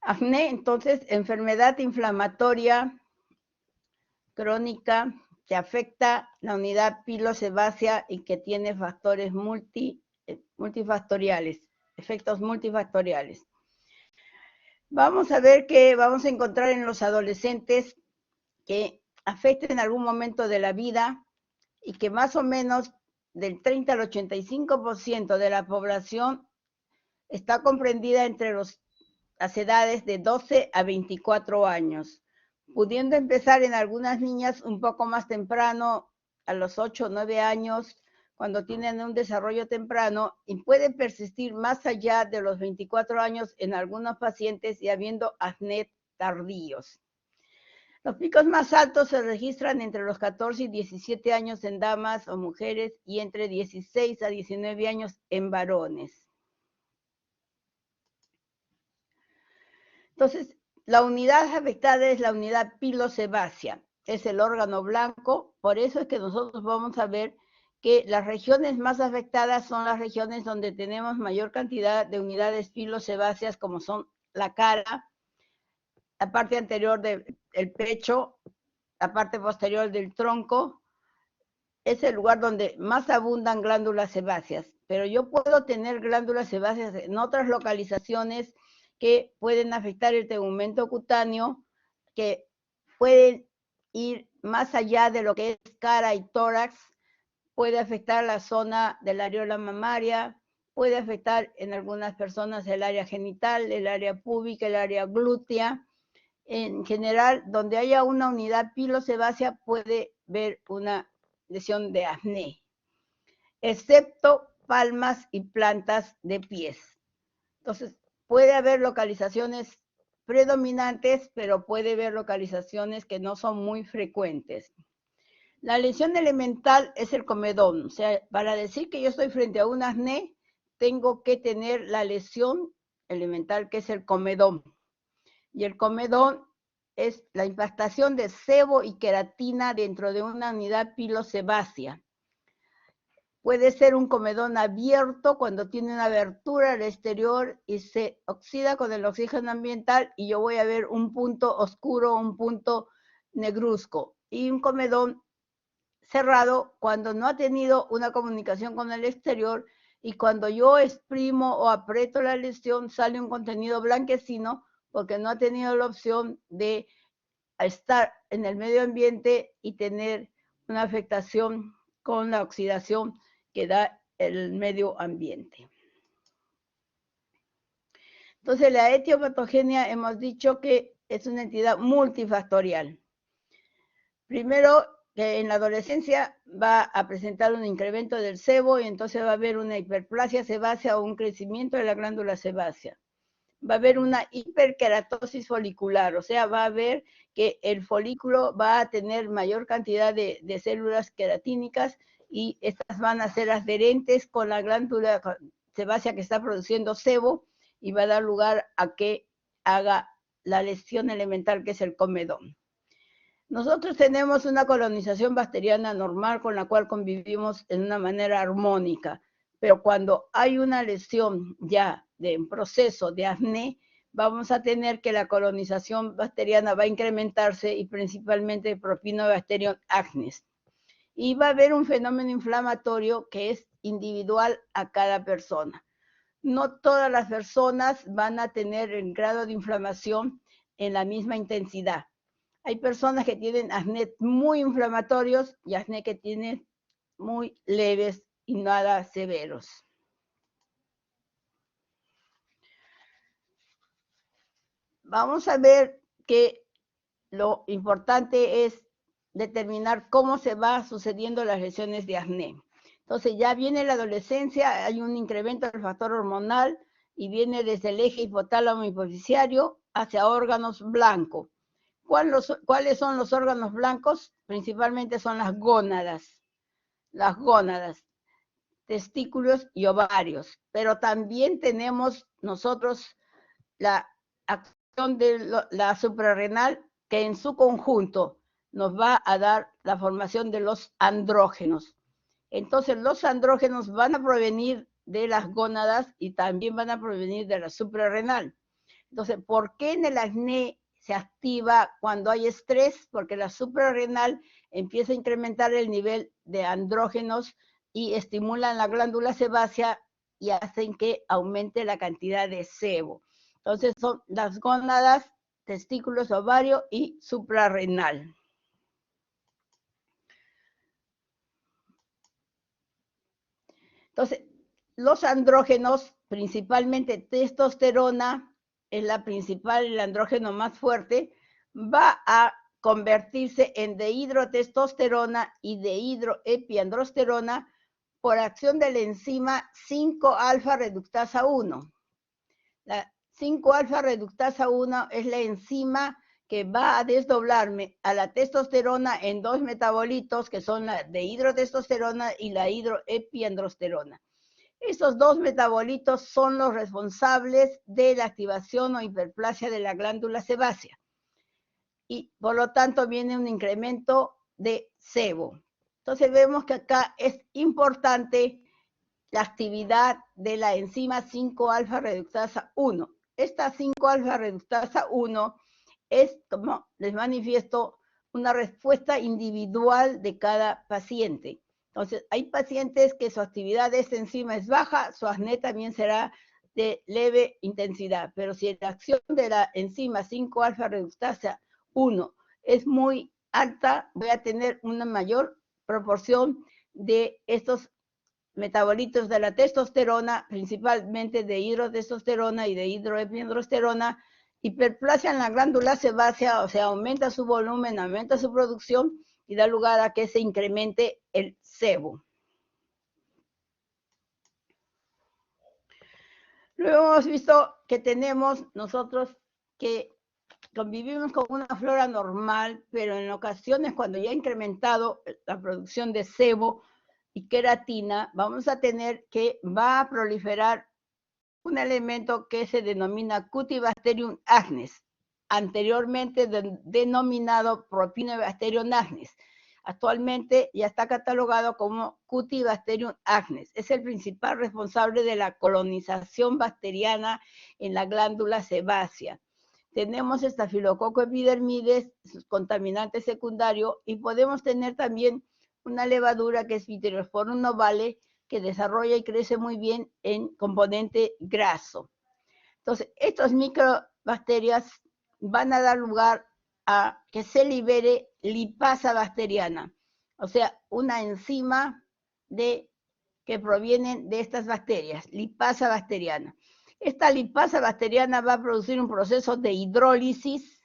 Acné, entonces, enfermedad inflamatoria crónica que afecta la unidad pilosebácea y que tiene factores multifactoriales, efectos multifactoriales. Vamos a ver qué vamos a encontrar en los adolescentes que afecten en algún momento de la vida y que más o menos del 30 al 85% de la población está comprendida entre las edades de 12 a 24 años, pudiendo empezar en algunas niñas un poco más temprano, a los 8 o 9 años, cuando tienen un desarrollo temprano, y puede persistir más allá de los 24 años en algunos pacientes y habiendo acné tardíos. Los picos más altos se registran entre los 14 y 17 años en damas o mujeres y entre 16 a 19 años en varones. Entonces, la unidad afectada es la unidad pilosebácea, es el órgano blanco, por eso es que nosotros vamos a ver que las regiones más afectadas son las regiones donde tenemos mayor cantidad de unidades pilosebáceas, como son la cara, la parte anterior del pecho, la parte posterior del tronco. Es el lugar donde más abundan glándulas sebáceas, pero yo puedo tener glándulas sebáceas en otras localizaciones que pueden afectar el tegumento cutáneo, que pueden ir más allá de lo que es cara y tórax, puede afectar la zona de la areola mamaria, puede afectar en algunas personas el área genital, el área púbica, el área glútea. En general, donde haya una unidad pilosebácea puede ver una lesión de acné, excepto palmas y plantas de pies. Entonces, puede haber localizaciones predominantes, pero puede haber localizaciones que no son muy frecuentes. La lesión elemental es el comedón. O sea, para decir que yo estoy frente a un acné, tengo que tener la lesión elemental, que es el comedón. Y el comedón es la impactación de sebo y queratina dentro de una unidad pilosebácea. Puede ser un comedón abierto cuando tiene una abertura al exterior y se oxida con el oxígeno ambiental y yo voy a ver un punto oscuro, un punto negruzco. Y un comedón cerrado cuando no ha tenido una comunicación con el exterior y cuando yo exprimo o aprieto la lesión sale un contenido blanquecino porque no ha tenido la opción de estar en el medio ambiente y tener una afectación con la oxidación que da el medio ambiente. Entonces, la etiopatogenia hemos dicho que es una entidad multifactorial. Primero, que en la adolescencia va a presentar un incremento del sebo y entonces va a haber una hiperplasia sebácea o un crecimiento de la glándula sebácea. Va a haber una hiperkeratosis folicular, o sea, va a haber que el folículo va a tener mayor cantidad de células queratínicas y estas van a ser adherentes con la glándula sebácea que está produciendo sebo y va a dar lugar a que haga la lesión elemental que es el comedón. Nosotros tenemos una colonización bacteriana normal con la cual convivimos en una manera armónica, pero cuando hay una lesión ya de un proceso de acné, vamos a tener que la colonización bacteriana va a incrementarse y principalmente Propionibacterium acnes. Y va a haber un fenómeno inflamatorio que es individual a cada persona. No todas las personas van a tener el grado de inflamación en la misma intensidad. Hay personas que tienen acné muy inflamatorios y acné que tienen muy leves y nada severos. Vamos a ver que lo importante es determinar cómo se va sucediendo las lesiones de acné. Entonces ya viene la adolescencia, hay un incremento del factor hormonal y viene desde el eje hipotálamo hipoficiario hacia órganos blancos. ¿Cuáles son los órganos blancos? Principalmente son las gónadas, testículos y ovarios. Pero también tenemos nosotros la acción de la suprarrenal que en su conjunto nos va a dar la formación de los andrógenos. Entonces los andrógenos van a provenir de las gónadas y también van a provenir de la suprarrenal. Entonces, ¿por qué en el acné se activa cuando hay estrés? Porque la suprarrenal empieza a incrementar el nivel de andrógenos y estimulan la glándula sebácea y hacen que aumente la cantidad de sebo. Entonces, son las gónadas, testículos, ovario y suprarrenal. Entonces, los andrógenos, principalmente testosterona, es la principal, el andrógeno más fuerte, va a convertirse en dehidrotestosterona y dehidroepiandrosterona por acción de la enzima 5-alfa reductasa 1. La 5-alfa reductasa 1 es la enzima que va a desdoblarme a la testosterona en dos metabolitos que son la dehidrotestosterona y la hidroepiandrosterona. Estos dos metabolitos son los responsables de la activación o hiperplasia de la glándula sebácea. Y por lo tanto viene un incremento de sebo. Entonces vemos que acá es importante la actividad de la enzima 5-alfa reductasa 1. Esta 5-alfa reductasa 1 es, como les manifiesto, una respuesta individual de cada paciente. Entonces, hay pacientes que su actividad de esta enzima es baja, su acné también será de leve intensidad, pero si la acción de la enzima 5-alfa reductasa 1 es muy alta, voy a tener una mayor proporción de estos metabolitos de la testosterona, principalmente de hidrotestosterona y de hidroepiandrosterona, hiperplasia en la glándula sebácea, o sea, aumenta su volumen, aumenta su producción y da lugar a que se incremente el sebo. Luego hemos visto que tenemos nosotros que convivimos con una flora normal, pero en ocasiones cuando ya ha incrementado la producción de sebo y queratina, vamos a tener que va a proliferar un elemento que se denomina Cutibacterium acnes, anteriormente denominado Propionibacterium acnes. Actualmente ya está catalogado como Cutibacterium acnes. Es el principal responsable de la colonización bacteriana en la glándula sebácea. Tenemos Staphylococcus epidermidis, sus contaminantes secundarios, y podemos tener también una levadura que es Pityrosporum ovale, que desarrolla y crece muy bien en componente graso. Entonces, estas microbacterias van a dar lugar a que se libere lipasa bacteriana, o sea, una enzima que provienen de estas bacterias, lipasa bacteriana. Esta lipasa bacteriana va a producir un proceso de hidrólisis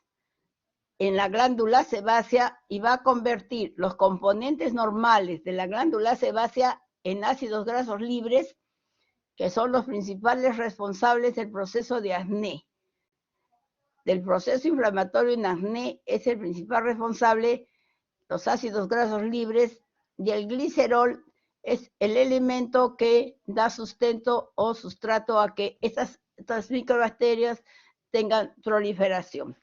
en la glándula sebácea y va a convertir los componentes normales de la glándula sebácea en ácidos grasos libres, que son los principales responsables del proceso de acné. Del proceso inflamatorio en acné es el principal responsable los ácidos grasos libres, y el glicerol es el elemento que da sustento o sustrato a que estas microbacterias tengan proliferación.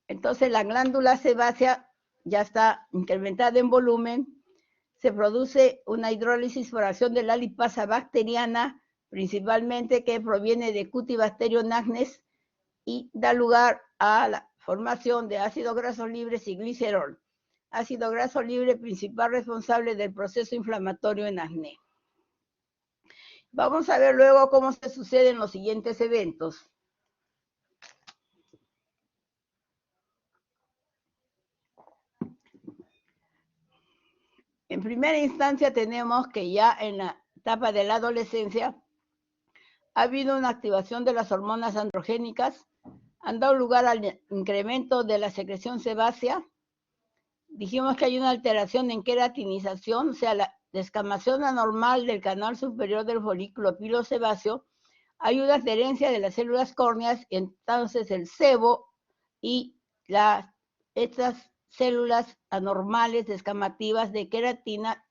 Entonces la glándula sebácea ya está incrementada en volumen, se produce una hidrólisis por acción de la lipasa bacteriana, principalmente que proviene de Cutibacterium acnes, y da lugar a la formación de ácidos grasos libres y glicerol. Ácido graso libre principal responsable del proceso inflamatorio en acné. Vamos a ver luego cómo se suceden los siguientes eventos. En primera instancia tenemos que ya en la etapa de la adolescencia ha habido una activación de las hormonas androgénicas, han dado lugar al incremento de la secreción sebácea. Dijimos que hay una alteración en queratinización, o sea, la descamación anormal del canal superior del folículo pilosebáceo. Hay una adherencia de las células córneas, y entonces el sebo y estas células anormales descamativas de queratina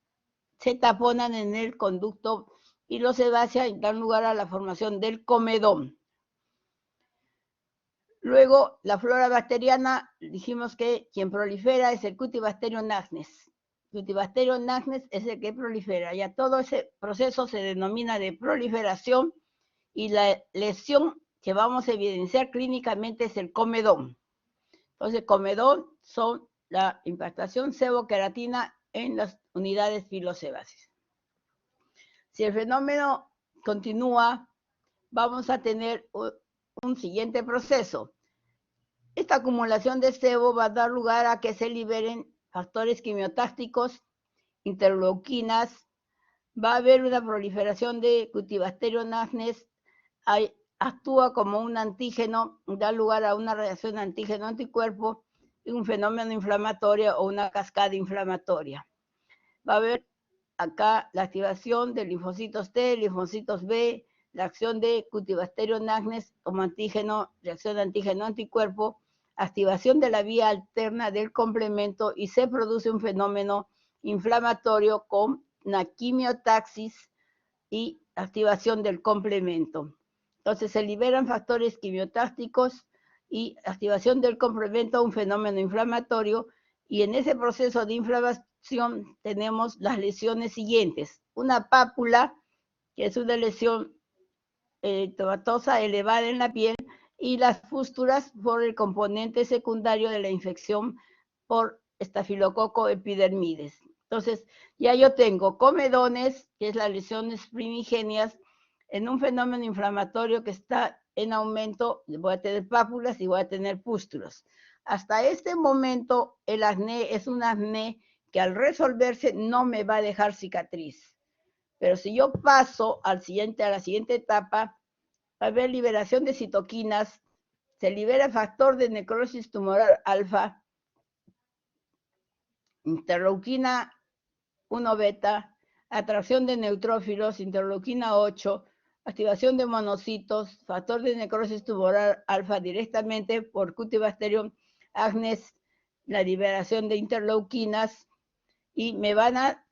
se taponan en el conducto pilosebácea y dan lugar a la formación del comedón. Luego, la flora bacteriana, dijimos que quien prolifera es el Cutibacterium acnes. Cutibacterium acnes es el que prolifera. Ya todo ese proceso se denomina de proliferación y la lesión que vamos a evidenciar clínicamente es el comedón. Entonces, comedón son la impactación sebo-queratina en las unidades pilosebáceas. Si el fenómeno continúa, vamos a tener un siguiente proceso. Esta acumulación de sebo va a dar lugar a que se liberen factores quimiotácticos, interleuquinas, va a haber una proliferación de Cutibacterium acnes, actúa como un antígeno, da lugar a una reacción antígeno-anticuerpo y un fenómeno inflamatorio o una cascada inflamatoria. Va a haber acá la activación de linfocitos T, linfocitos B, la acción de Cutibacterium acnes como antígeno, reacción antígeno-anticuerpo, activación de la vía alterna del complemento y se produce un fenómeno inflamatorio con una quimiotaxis y activación del complemento. Entonces se liberan factores quimiotácticos y activación del complemento, un fenómeno inflamatorio, y en ese proceso de inflamación tenemos las lesiones siguientes. Una pápula, que es una lesión eritematosa elevada en la piel, y las pústulas por el componente secundario de la infección por estafilococo epidermides. Entonces, ya yo tengo comedones, que es las lesiones primigenias, en un fenómeno inflamatorio que está en aumento, voy a tener pápulas y voy a tener pústulas. Hasta este momento, el acné es un acné que al resolverse no me va a dejar cicatriz. Pero si yo paso a la siguiente etapa, va a haber liberación de citoquinas, se libera factor de necrosis tumoral alfa, interleuquina 1 beta, atracción de neutrófilos, interleuquina 8, activación de monocitos, factor de necrosis tumoral alfa directamente por Cutibacterium acnes, la liberación de interleuquinas, y me van a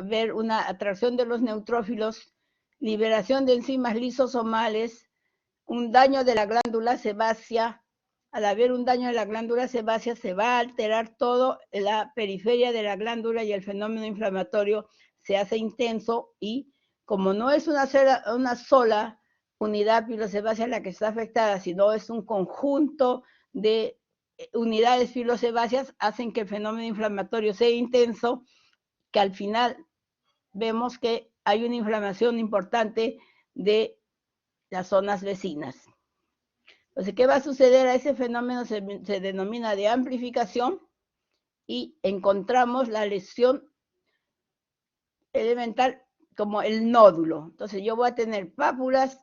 ver una atracción de los neutrófilos, liberación de enzimas lisosomales, un daño de la glándula sebácea. Al haber un daño de la glándula sebácea se va a alterar todo la periferia de la glándula y el fenómeno inflamatorio se hace intenso, y como no es una sola unidad pilosebácea la que está afectada, sino es un conjunto de unidades pilosebáceas, hacen que el fenómeno inflamatorio sea intenso, que al final vemos que hay una inflamación importante de las zonas vecinas. Entonces, ¿qué va a suceder a ese fenómeno? Se denomina de amplificación, y encontramos la lesión elemental como el nódulo. Entonces, yo voy a tener pápulas,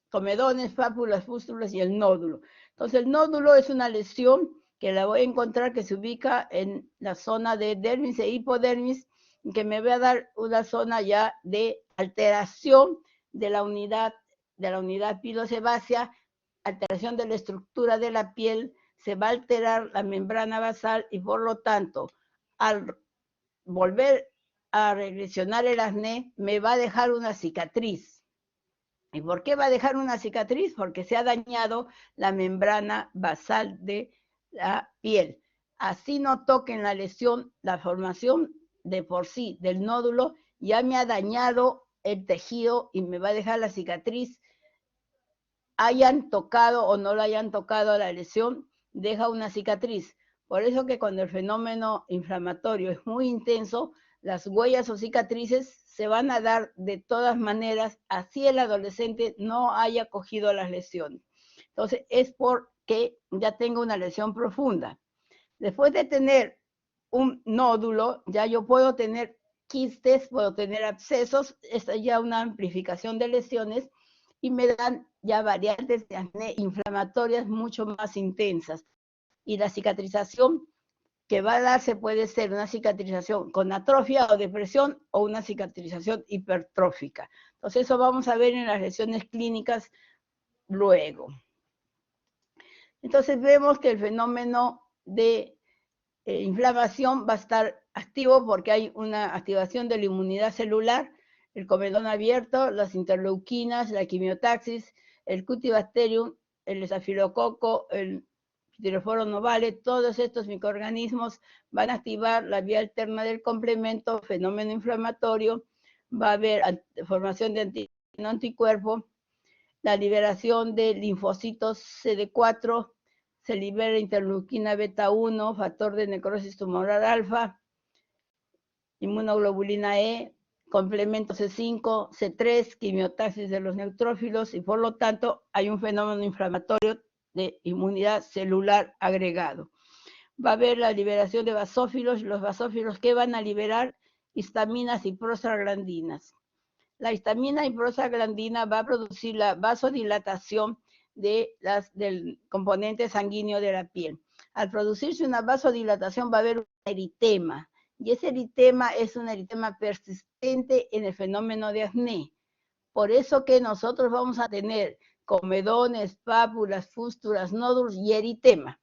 comedones, pápulas, pústulas y el nódulo. Entonces, el nódulo es una lesión que la voy a encontrar que se ubica en la zona de dermis e hipodermis, que me va a dar una zona ya de alteración de la unidad pilosebácea, alteración de la estructura de la piel, se va a alterar la membrana basal y por lo tanto, al volver a regresionar el acné, me va a dejar una cicatriz. ¿Y por qué va a dejar una cicatriz? Porque se ha dañado la membrana basal de la piel. Así no toquen la lesión, la formación de por sí del nódulo ya me ha dañado el tejido y me va a dejar la cicatriz. Hayan tocado o no lo hayan tocado la lesión, deja una cicatriz. Por eso que cuando el fenómeno inflamatorio es muy intenso, las huellas o cicatrices se van a dar de todas maneras, así el adolescente no haya cogido las lesiones. Entonces, es porque ya tengo una lesión profunda. Después de tener un nódulo, ya yo puedo tener quistes, puedo tener abscesos, esta ya una amplificación de lesiones, y me dan ya variantes de acné inflamatorias mucho más intensas. Y la cicatrización que va a darse puede ser una cicatrización con atrofia o depresión o una cicatrización hipertrófica. Entonces eso vamos a ver en las lesiones clínicas luego. Entonces vemos que el fenómeno de inflamación va a estar activo porque hay una activación de la inmunidad celular, el comedón abierto, las interleuquinas, la quimiotaxis, el Cutibacterium, el estafilococo, el Ptyrophorus ovale, todos estos microorganismos van a activar la vía alterna del complemento, fenómeno inflamatorio, va a haber formación de anticuerpo, la liberación de linfocitos CD4, se libera interleuquina beta 1, factor de necrosis tumoral alfa, inmunoglobulina E, complemento C5, C3, quimiotaxis de los neutrófilos, y por lo tanto hay un fenómeno inflamatorio de inmunidad celular agregado. Va a haber la liberación de basófilos, y los basófilos que van a liberar histaminas y prostaglandinas. La histamina y prostaglandina va a producir la vasodilatación del componente sanguíneo de la piel. Al producirse una vasodilatación va a haber un eritema, y ese eritema es un eritema persistente en el fenómeno de acné. Por eso que nosotros vamos a tener comedones, pápulas, fústulas, nódulos y eritema.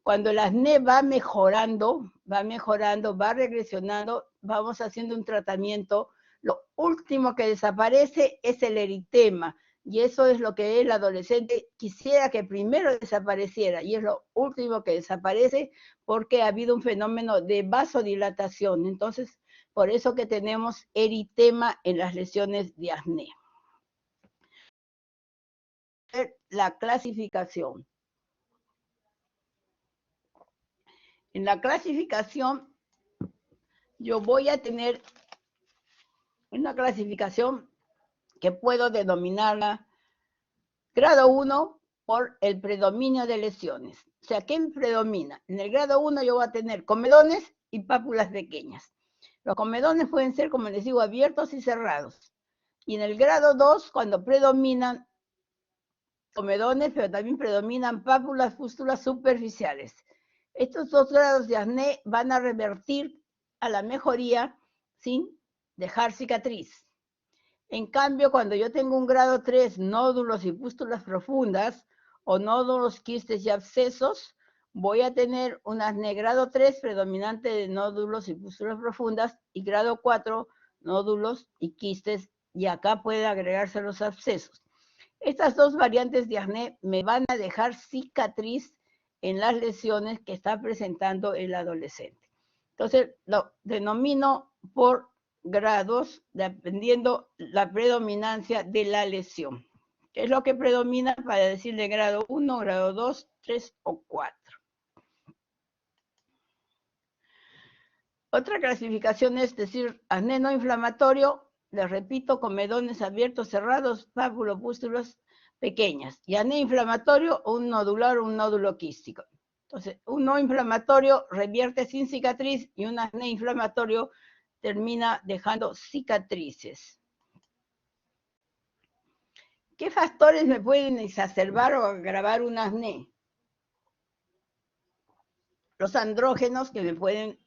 Cuando el acné va mejorando, va regresionando, vamos haciendo un tratamiento. Lo último que desaparece es el eritema, y eso es lo que el adolescente quisiera que primero desapareciera, y es lo último que desaparece porque ha habido un fenómeno de vasodilatación. Entonces, por eso que tenemos eritema en las lesiones de acné. La clasificación. En la clasificación, yo voy a tener una clasificación que puedo denominarla grado 1 por el predominio de lesiones. O sea, ¿qué predomina? En el grado 1 yo voy a tener comedones y pápulas pequeñas. Los comedones pueden ser, como les digo, abiertos y cerrados. Y en el grado 2, cuando predominan comedones, pero también predominan pápulas, fústulas superficiales. Estos dos grados de acné van a revertir a la mejoría sin dejar cicatriz. En cambio, cuando yo tengo un grado 3, nódulos y pústulas profundas, o nódulos, quistes y abscesos, voy a tener un acné grado 3 predominante de nódulos y pústulas profundas, y grado 4, nódulos y quistes, y acá pueden agregarse los abscesos. Estas dos variantes de acné me van a dejar cicatriz en las lesiones que está presentando el adolescente. Entonces, lo denomino por grados, dependiendo la predominancia de la lesión. ¿Qué es lo que predomina para decirle grado 1, grado 2, 3 o 4? Otra clasificación es decir, acné no inflamatorio, les repito, comedones abiertos, cerrados, pápulo-pústulas pequeñas. Y acné inflamatorio, un nodular o un nódulo quístico. Entonces, un no inflamatorio revierte sin cicatriz, y un acné inflamatorio termina dejando cicatrices. ¿Qué factores me pueden exacerbar o agravar un acné? Los andrógenos que me pueden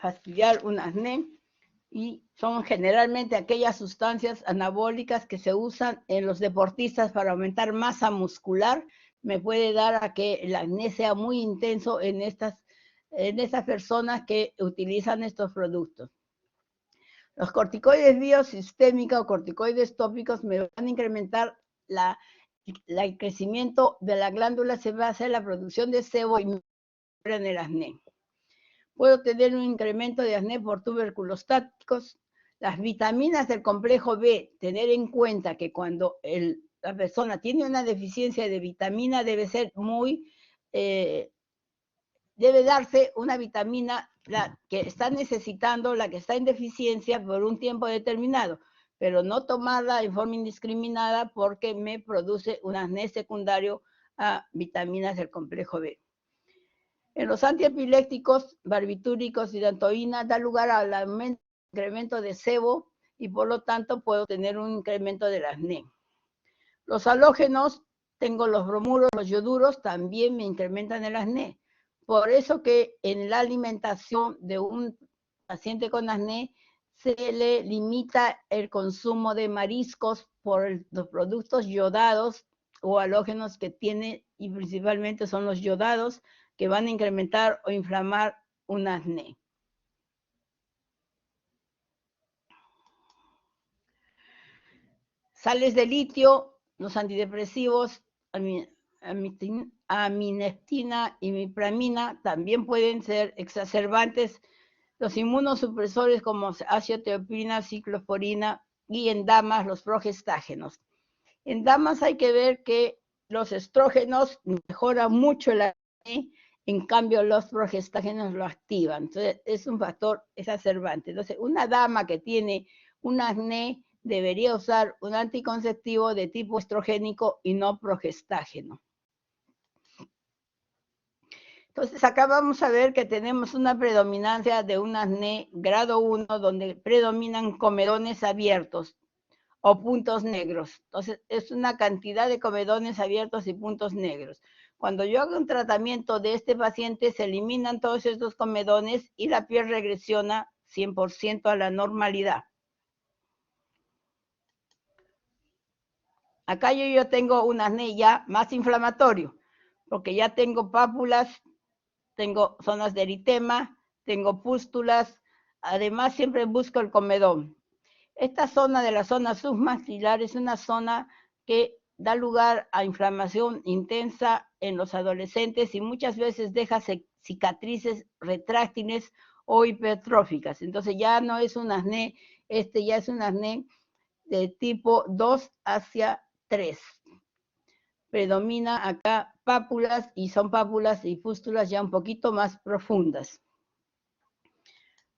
fastidiar un acné, y son generalmente aquellas sustancias anabólicas que se usan en los deportistas para aumentar masa muscular, me puede dar a que el acné sea muy intenso en estas personas que utilizan estos productos. Los corticoides biosistémicos o corticoides tópicos me van a incrementar el crecimiento de la glándula sebácea, la producción de sebo y en el acné. Puedo tener un incremento de acné por tuberculostáticos. Las vitaminas del complejo B, tener en cuenta que cuando la persona tiene una deficiencia de vitamina debe ser debe darse una vitamina la que está necesitando, la que está en deficiencia por un tiempo determinado, pero no tomarla en forma indiscriminada porque me produce un acné secundario a vitaminas del complejo B. En los antiepilépticos, barbitúricos y dantoína da lugar al incremento de sebo, y por lo tanto puedo tener un incremento del acné. Los halógenos, tengo los bromuros, los ioduros, también me incrementan el acné. Por eso que en la alimentación de un paciente con acné se le limita el consumo de mariscos por los productos yodados o halógenos que tiene, y principalmente son los yodados, que van a incrementar o inflamar un acné. Sales de litio, los antidepresivos, aminestina y mipramina también pueden ser exacerbantes. Los inmunosupresores como acioteopina, ciclosporina, y en damas los progestágenos. En damas hay que ver que los estrógenos mejoran mucho el acné, en cambio los progestágenos lo activan. Entonces es un factor exacerbante. Entonces una dama que tiene un acné debería usar un anticonceptivo de tipo estrogénico y no progestágeno. Entonces acá vamos a ver que tenemos una predominancia de un acné grado 1 donde predominan comedones abiertos o puntos negros. Entonces es una cantidad de comedones abiertos y puntos negros. Cuando yo hago un tratamiento de este paciente se eliminan todos estos comedones y la piel regresiona 100% a la normalidad. Acá yo tengo un acné ya más inflamatorio, porque ya tengo pápulas, tengo zonas de eritema, tengo pústulas, además siempre busco el comedón. Esta zona de la zona submaxilar es una zona que da lugar a inflamación intensa en los adolescentes y muchas veces deja cicatrices retráctiles o hipertróficas. Entonces ya no es un acné, ya es un acné de tipo 2 hacia 3. Predomina acá pápulas y son pápulas y pústulas ya un poquito más profundas.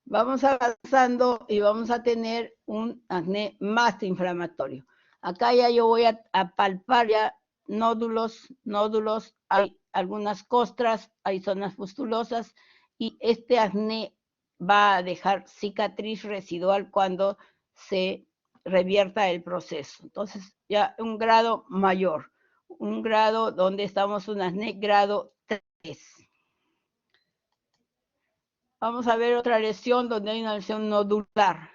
Vamos avanzando y vamos a tener un acné más inflamatorio. Acá ya yo voy a palpar ya nódulos, hay algunas costras, hay zonas pustulosas y este acné va a dejar cicatriz residual cuando se revierta el proceso. Entonces ya un grado mayor, un grado donde estamos un acné grado 3. Vamos a ver otra lesión donde hay una lesión nodular.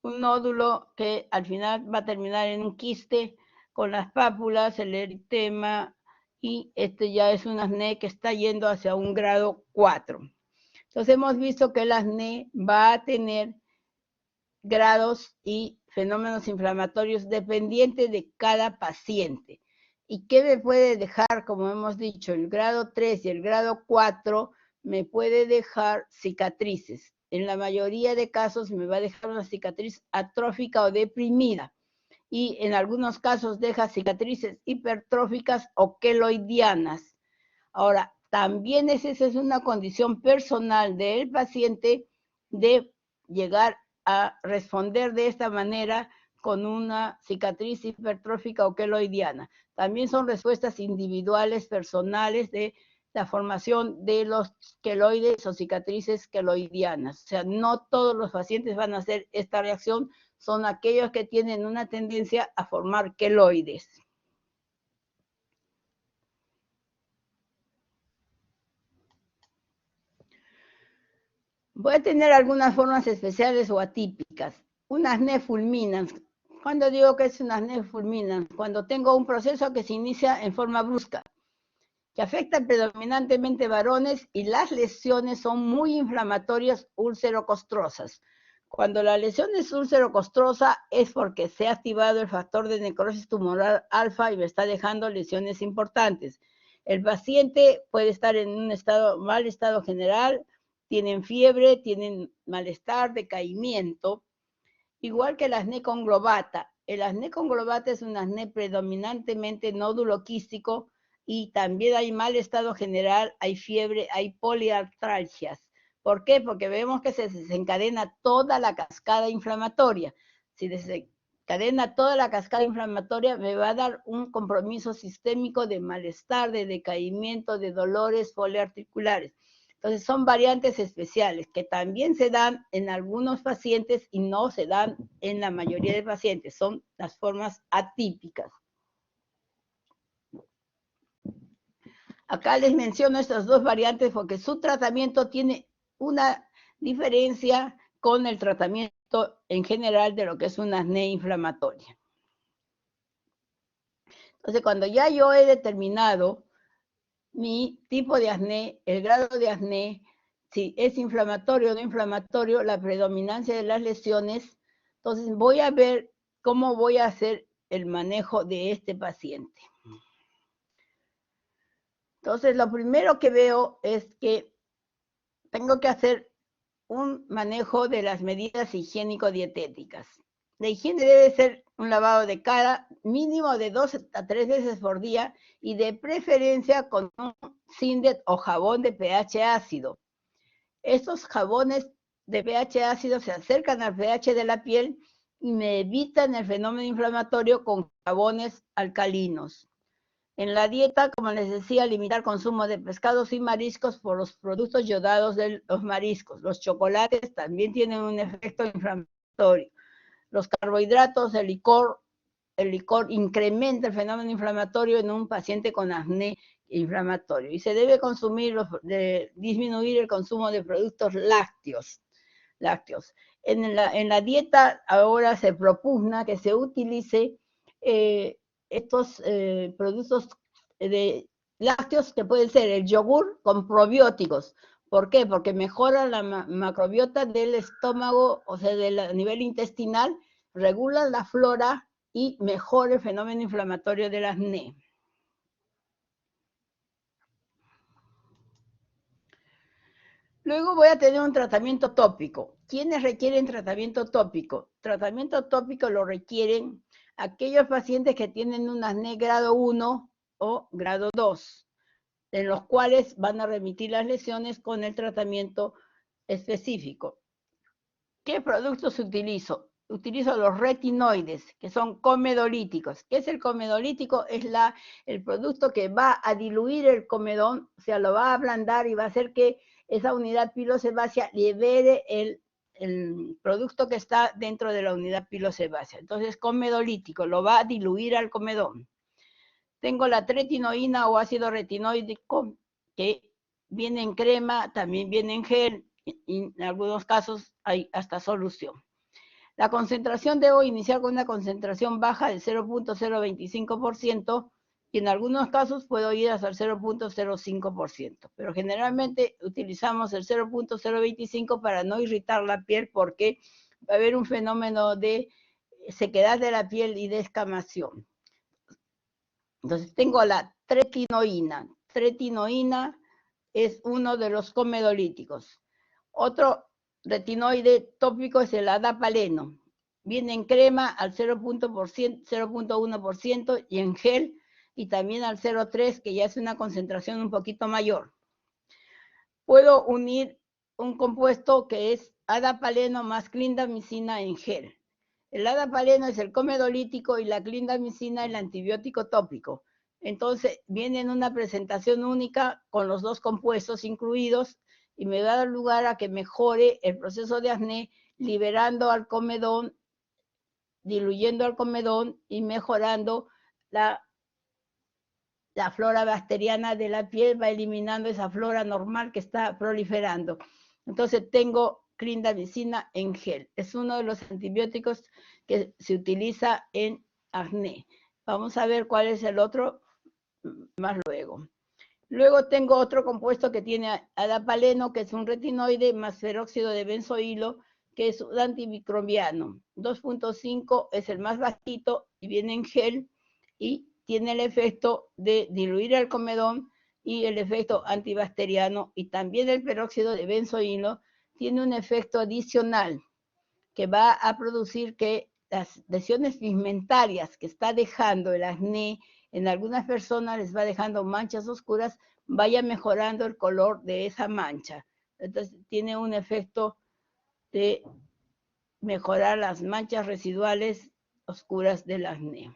Un nódulo que al final va a terminar en un quiste con las pápulas, el eritema, y este ya es un acné que está yendo hacia un grado 4. Entonces hemos visto que el acné va a tener grados y fenómenos inflamatorios dependientes de cada paciente. ¿Y qué me puede dejar, como hemos dicho, el grado 3 y el grado 4? Me puede dejar cicatrices. En la mayoría de casos me va a dejar una cicatriz atrófica o deprimida. Y en algunos casos deja cicatrices hipertróficas o queloidianas. Ahora, también esa es una condición personal del paciente de llegar a responder de esta manera con una cicatriz hipertrófica o queloidiana. También son respuestas individuales, personales de la formación de los queloides o cicatrices queloidianas. O sea, no todos los pacientes van a hacer esta reacción, son aquellos que tienen una tendencia a formar queloides. Voy a tener algunas formas especiales o atípicas. Un acné fulminans. ¿Cuándo digo que es un acné fulminans? Cuando tengo un proceso que se inicia en forma brusca, que afecta predominantemente varones y las lesiones son muy inflamatorias úlcero-costrosas. Cuando la lesión es úlcero-costrosa es porque se ha activado el factor de necrosis tumoral alfa y me está dejando lesiones importantes. El paciente puede estar en un mal estado general, tienen fiebre, tienen malestar, decaimiento, igual que el acné conglobata. El acné conglobata es un acné predominantemente nódulo quístico y también hay mal estado general, hay fiebre, hay poliartralgias. ¿Por qué? Porque vemos que se desencadena toda la cascada inflamatoria. Si desencadena toda la cascada inflamatoria, me va a dar un compromiso sistémico de malestar, de decaimiento, de dolores poliarticulares. Entonces son variantes especiales que también se dan en algunos pacientes y no se dan en la mayoría de pacientes. Son las formas atípicas. Acá les menciono estas dos variantes porque su tratamiento tiene una diferencia con el tratamiento en general de lo que es una acné inflamatoria. Entonces, cuando ya yo he determinado mi tipo de acné, el grado de acné, si es inflamatorio o no inflamatorio, la predominancia de las lesiones, entonces voy a ver cómo voy a hacer el manejo de este paciente. Entonces, lo primero que veo es que tengo que hacer un manejo de las medidas higiénico-dietéticas. La higiene debe ser un lavado de cara mínimo de 2 a 3 veces por día y de preferencia con un Sindet o jabón de pH ácido. Estos jabones de pH ácido se acercan al pH de la piel y me evitan el fenómeno inflamatorio con jabones alcalinos. En la dieta, como les decía, limitar consumo de pescados y mariscos por los productos yodados de los mariscos. Los chocolates también tienen un efecto inflamatorio. Los carbohidratos, el licor incrementa el fenómeno inflamatorio en un paciente con acné inflamatorio. Y se debe disminuir el consumo de productos lácteos. En la dieta ahora se propugna que se utilice estos productos lácteos que pueden ser el yogur con probióticos. ¿Por qué? Porque mejora la macrobiota del estómago, o sea, a nivel intestinal, regula la flora y mejora el fenómeno inflamatorio del acné. Luego voy a tener un tratamiento tópico. ¿Quiénes requieren tratamiento tópico? Tratamiento tópico lo requieren aquellos pacientes que tienen un acné grado 1 o grado 2, en los cuales van a remitir las lesiones con el tratamiento específico. ¿Qué productos utilizo? Utilizo los retinoides, que son comedolíticos. ¿Qué es el comedolítico? Es el producto que va a diluir el comedón, o sea, lo va a ablandar y va a hacer que esa unidad pilosebácea libere el producto que está dentro de la unidad pilosebácea. Entonces, comedolítico, lo va a diluir al comedón. Tengo la tretinoína o ácido retinoico, que viene en crema, también viene en gel, y en algunos casos hay hasta solución. La concentración debo iniciar con una concentración baja del 0.025% y en algunos casos puedo ir hasta el 0.05%, pero generalmente utilizamos el 0.025 para no irritar la piel porque va a haber un fenómeno de sequedad de la piel y descamación. Entonces tengo la tretinoína. Tretinoína es uno de los comedolíticos. Otro retinoide tópico es el adapaleno. Viene en crema al 0.1% y en gel y también al 0.3, que ya es una concentración un poquito mayor. Puedo unir un compuesto que es adapaleno más clindamicina en gel. El adapaleno es el comedolítico y la clindamicina el antibiótico tópico. Entonces viene en una presentación única con los dos compuestos incluidos y me va a dar lugar a que mejore el proceso de acné, liberando al comedón, diluyendo al comedón y mejorando la flora bacteriana de la piel, va eliminando esa flora normal que está proliferando. Entonces tengo clindamicina en gel. Es uno de los antibióticos que se utiliza en acné. Vamos a ver cuál es el otro más luego. Luego tengo otro compuesto que tiene adapaleno, que es un retinoide más peróxido de benzoilo, que es un antimicrobiano. 2.5 es el más bajito y viene en gel y tiene el efecto de diluir el comedón y el efecto antibacteriano, y también el peróxido de benzoilo tiene un efecto adicional que va a producir que las lesiones pigmentarias que está dejando el acné en algunas personas, les va dejando manchas oscuras, vaya mejorando el color de esa mancha. Entonces tiene un efecto de mejorar las manchas residuales oscuras del acné.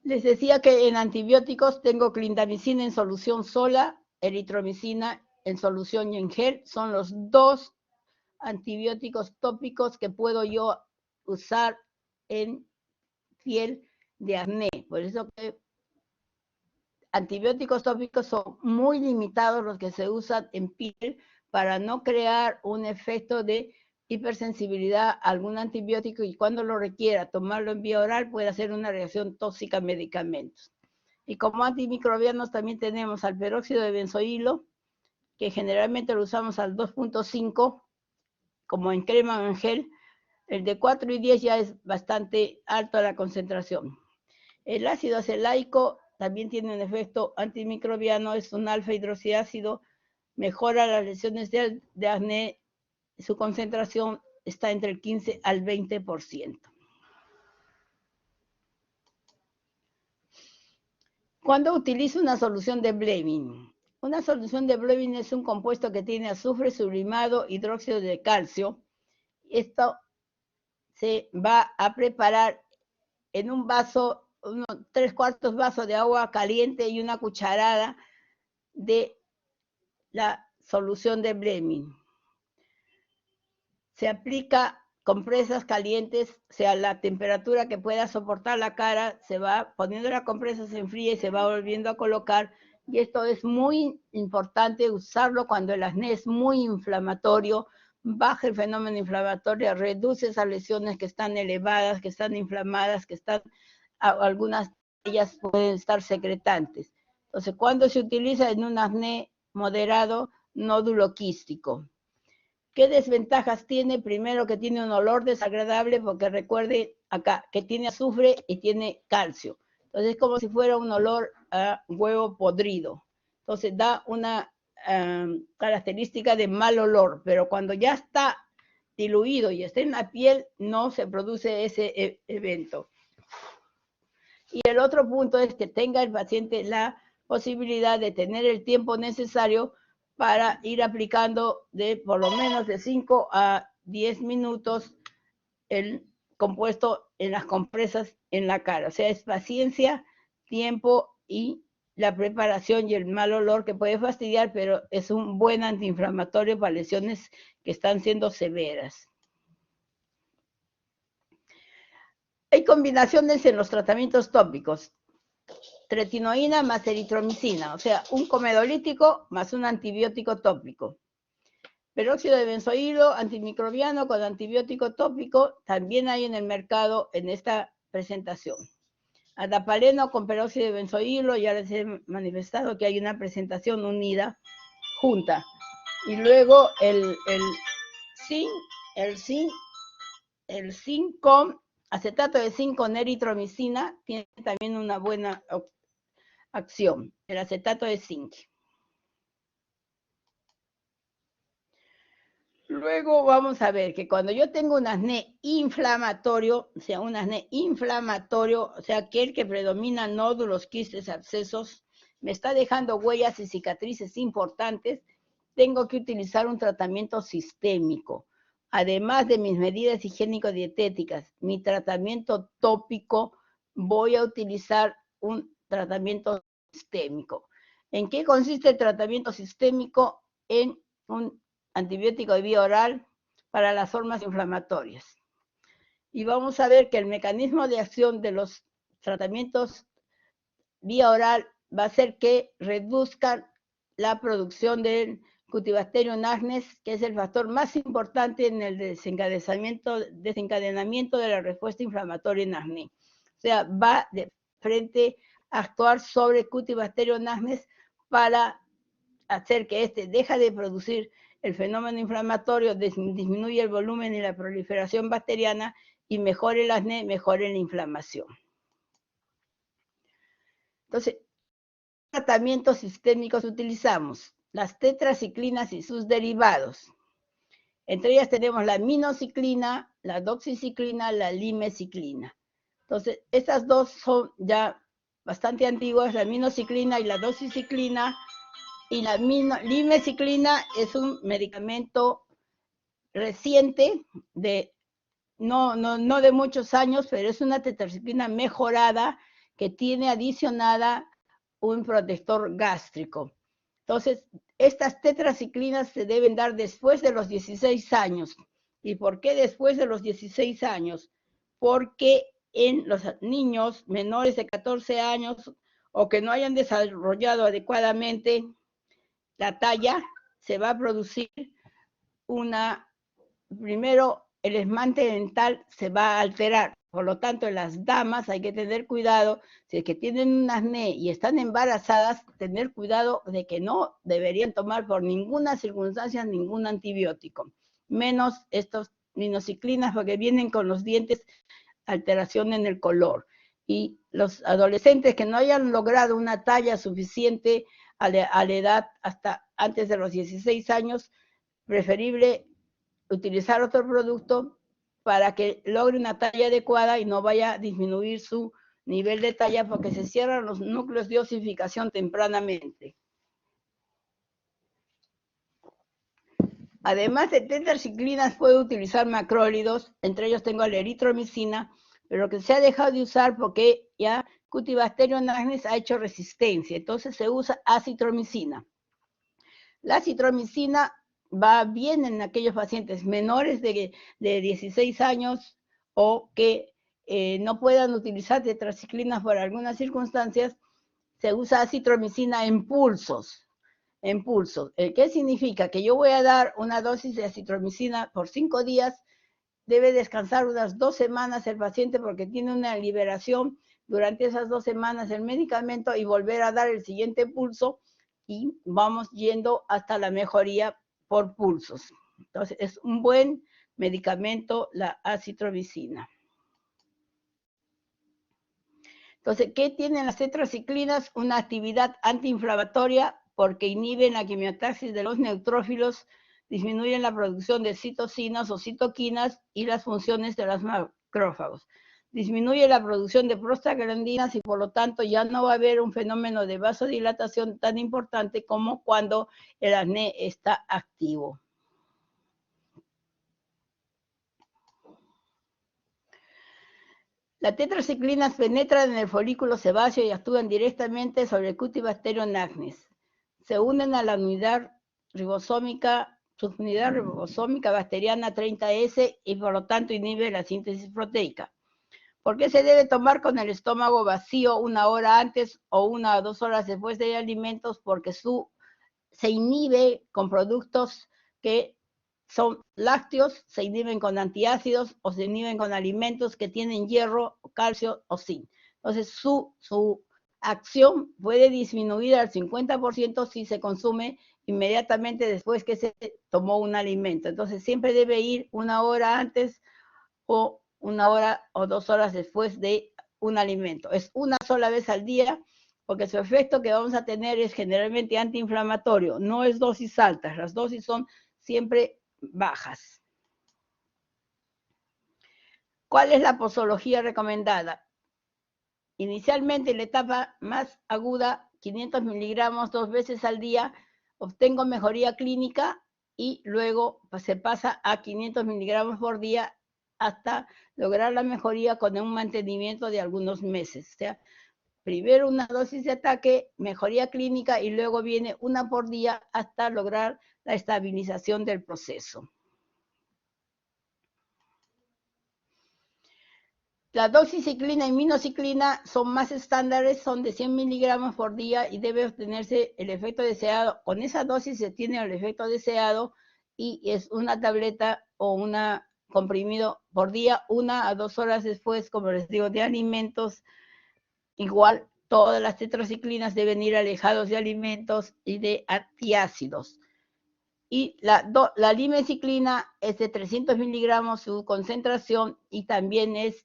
Les decía que en antibióticos tengo clindamicina en solución sola, eritromicina en solución y en gel. Son los dos antibióticos tópicos que puedo yo usar en piel de acné. Por eso que antibióticos tópicos son muy limitados los que se usan en piel para no crear un efecto de hipersensibilidad a algún antibiótico y cuando lo requiera tomarlo en vía oral puede hacer una reacción tóxica a medicamentos. Y como antimicrobianos también tenemos al peróxido de benzoilo, que generalmente lo usamos al 2.5, como en crema o en gel. El de 4 y 10 ya es bastante alto la concentración. El ácido acelaico también tiene un efecto antimicrobiano, es un alfa hidroxiácido, mejora las lesiones de acné, su concentración está entre el 15 al 20%. ¿Cuándo utilizo una solución de Blevin? Una solución de Blevin es un compuesto que tiene azufre sublimado, hidróxido de calcio. Esto se va a preparar en un vaso, 3/4 vaso de agua caliente y una cucharada de la solución de Blevin. Se aplica compresas calientes, o sea, la temperatura que pueda soportar la cara, se va poniendo la compresa, se enfría y se va volviendo a colocar. Y esto es muy importante usarlo cuando el acné es muy inflamatorio, baja el fenómeno inflamatorio, reduce esas lesiones que están elevadas, que están inflamadas, que están, algunas de ellas pueden estar secretantes. Entonces, ¿cuándo se utiliza? En un acné moderado, nódulo quístico. ¿Qué desventajas tiene? Primero, que tiene un olor desagradable, porque recuerde acá que tiene azufre y tiene calcio. Entonces es como si fuera un olor a huevo podrido. Entonces da una característica de mal olor, pero cuando ya está diluido y está en la piel, no se produce ese evento. Y el otro punto es que tenga el paciente la posibilidad de tener el tiempo necesario para ir aplicando de por lo menos de 5 a 10 minutos el compuesto en las compresas en la cara. O sea, es paciencia, tiempo y la preparación y el mal olor que puede fastidiar, pero es un buen antiinflamatorio para lesiones que están siendo severas. Hay combinaciones en los tratamientos tópicos. Tretinoína más eritromicina, o sea, un comedolítico más un antibiótico tópico. Peróxido de benzoilo antimicrobiano con antibiótico tópico, también hay en el mercado en esta presentación. Adapaleno con peróxido de benzoilo, ya les he manifestado que hay una presentación unida, junta. Y luego el zinc con acetato de zinc con eritromicina tiene también una buena acción, el acetato de zinc. Luego vamos a ver que cuando yo tengo un acné inflamatorio, o sea, un acné inflamatorio, o sea, aquel que predomina nódulos, quistes, abscesos, me está dejando huellas y cicatrices importantes, tengo que utilizar un tratamiento sistémico. Además de mis medidas higiénico-dietéticas, mi tratamiento tópico, voy a utilizar un tratamiento sistémico. ¿En qué consiste el tratamiento sistémico? En un antibiótico de vía oral para las formas inflamatorias. Y vamos a ver que el mecanismo de acción de los tratamientos vía oral va a ser que reduzcan la producción del Cutibacterium acnes, que es el factor más importante en el desencadenamiento de la respuesta inflamatoria en acné. O sea, va de frente a actuar sobre Cutibacterium acnes para hacer que este deje de producir el fenómeno inflamatorio, disminuye el volumen y la proliferación bacteriana y mejore el acné, mejore la inflamación. Entonces, ¿qué tratamientos sistémicos utilizamos? Las tetraciclinas y sus derivados. Entre ellas tenemos la minociclina, la doxiciclina, la limeciclina. Entonces, estas dos son ya bastante antiguas, la minociclina y la doxiciclina. Y la limeciclina es un medicamento reciente, no de muchos años, pero es una tetraciclina mejorada que tiene adicionada un protector gástrico. Entonces, estas tetraciclinas se deben dar después de los 16 años. ¿Y por qué después de los 16 años? Porque en los niños menores de 14 años o que no hayan desarrollado adecuadamente la talla, se va a producir primero el esmalte dental se va a alterar. Por lo tanto, en las damas hay que tener cuidado, si es que tienen un acné y están embarazadas, tener cuidado de que no deberían tomar por ninguna circunstancia ningún antibiótico, menos estos minociclinas porque vienen con los dientes alteración en el color. Y los adolescentes que no hayan logrado una talla suficiente a la edad hasta antes de los 16 años, preferible utilizar otro producto para que logre una talla adecuada y no vaya a disminuir su nivel de talla porque se cierran los núcleos de osificación tempranamente. Además de tetraciclinas, puedo utilizar macrólidos, entre ellos tengo la eritromicina, pero que se ha dejado de usar porque ya Cutibacterium acnes ha hecho resistencia, entonces se usa acitromicina. La acitromicina va bien en aquellos pacientes menores de 16 años o que no puedan utilizar tetraciclinas por algunas circunstancias. Se usa acitromicina en pulsos. ¿Qué significa? Que yo voy a dar una dosis de acitromicina por 5 días, debe descansar unas 2 semanas el paciente porque tiene una liberación durante esas 2 semanas del medicamento y volver a dar el siguiente pulso y vamos yendo hasta la mejoría por pulsos. Entonces, es un buen medicamento la acitromicina. Entonces, ¿qué tienen las tetraciclinas? Una actividad antiinflamatoria porque inhiben la quimiotaxis de los neutrófilos, disminuyen la producción de citocinas o citoquinas y las funciones de los macrófagos. Disminuye la producción de prostaglandinas y por lo tanto ya no va a haber un fenómeno de vasodilatación tan importante como cuando el acné está activo. Las tetraciclinas penetran en el folículo sebáceo y actúan directamente sobre el Cutibacterium acnes. Se unen a la unidad ribosómica, subunidad ribosómica bacteriana 30S y por lo tanto inhibe la síntesis proteica. ¿Por qué se debe tomar con el estómago vacío 1 hora antes o 1 o 2 horas después de alimentos? Porque se inhibe con productos que son lácteos, se inhiben con antiácidos o se inhiben con alimentos que tienen hierro, calcio o zinc. Entonces su acción puede disminuir al 50% si se consume inmediatamente después que se tomó un alimento. Entonces siempre debe ir 1 hora antes o 1 hora o 2 horas después de un alimento. Es una sola vez al día porque su efecto que vamos a tener es generalmente antiinflamatorio, no es dosis altas, las dosis son siempre bajas. ¿Cuál es la posología recomendada? Inicialmente en la etapa más aguda, 500 miligramos 2 veces al día, obtengo mejoría clínica y luego se pasa a 500 miligramos por día hasta lograr la mejoría con un mantenimiento de algunos meses. O sea, primero una dosis de ataque, mejoría clínica y luego viene 1 por día hasta lograr la estabilización del proceso. La doxiciclina y minociclina son más estándares, son de 100 miligramos por día y debe obtenerse el efecto deseado. Con esa dosis se tiene el efecto deseado y es una tableta o un comprimido por día, 1 a 2 horas después, como les digo, de alimentos. Igual, todas las tetraciclinas deben ir alejados de alimentos y de antiácidos. Y la limeciclina es de 300 miligramos su concentración y también es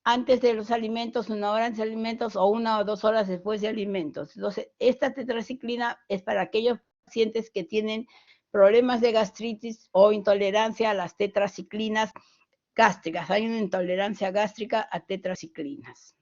antes de los alimentos, 1 hora antes de alimentos o 1 o 2 horas después de alimentos. Entonces, esta tetraciclina es para aquellos pacientes que tienen problemas de gastritis o intolerancia a las tetraciclinas gástricas. Hay una intolerancia gástrica a tetraciclinas.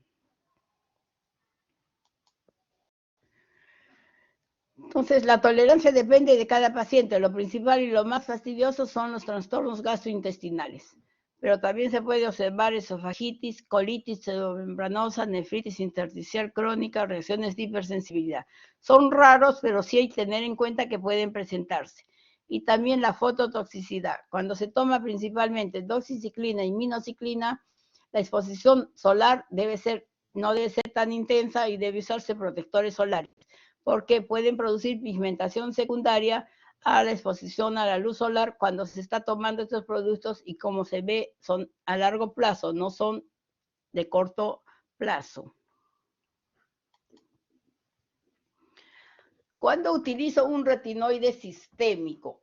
Entonces, la tolerancia depende de cada paciente. Lo principal y lo más fastidioso son los trastornos gastrointestinales. Pero también se puede observar esofagitis, colitis pseudomembranosa, nefritis intersticial crónica, reacciones de hipersensibilidad. Son raros, pero sí hay que tener en cuenta que pueden presentarse. Y también la fototoxicidad. Cuando se toma principalmente doxiciclina y minociclina, la exposición solar no debe ser tan intensa y debe usarse protectores solares, porque pueden producir pigmentación secundaria a la exposición a la luz solar cuando se está tomando estos productos y como se ve son a largo plazo, no son de corto plazo. ¿Cuándo utilizo un retinoide sistémico?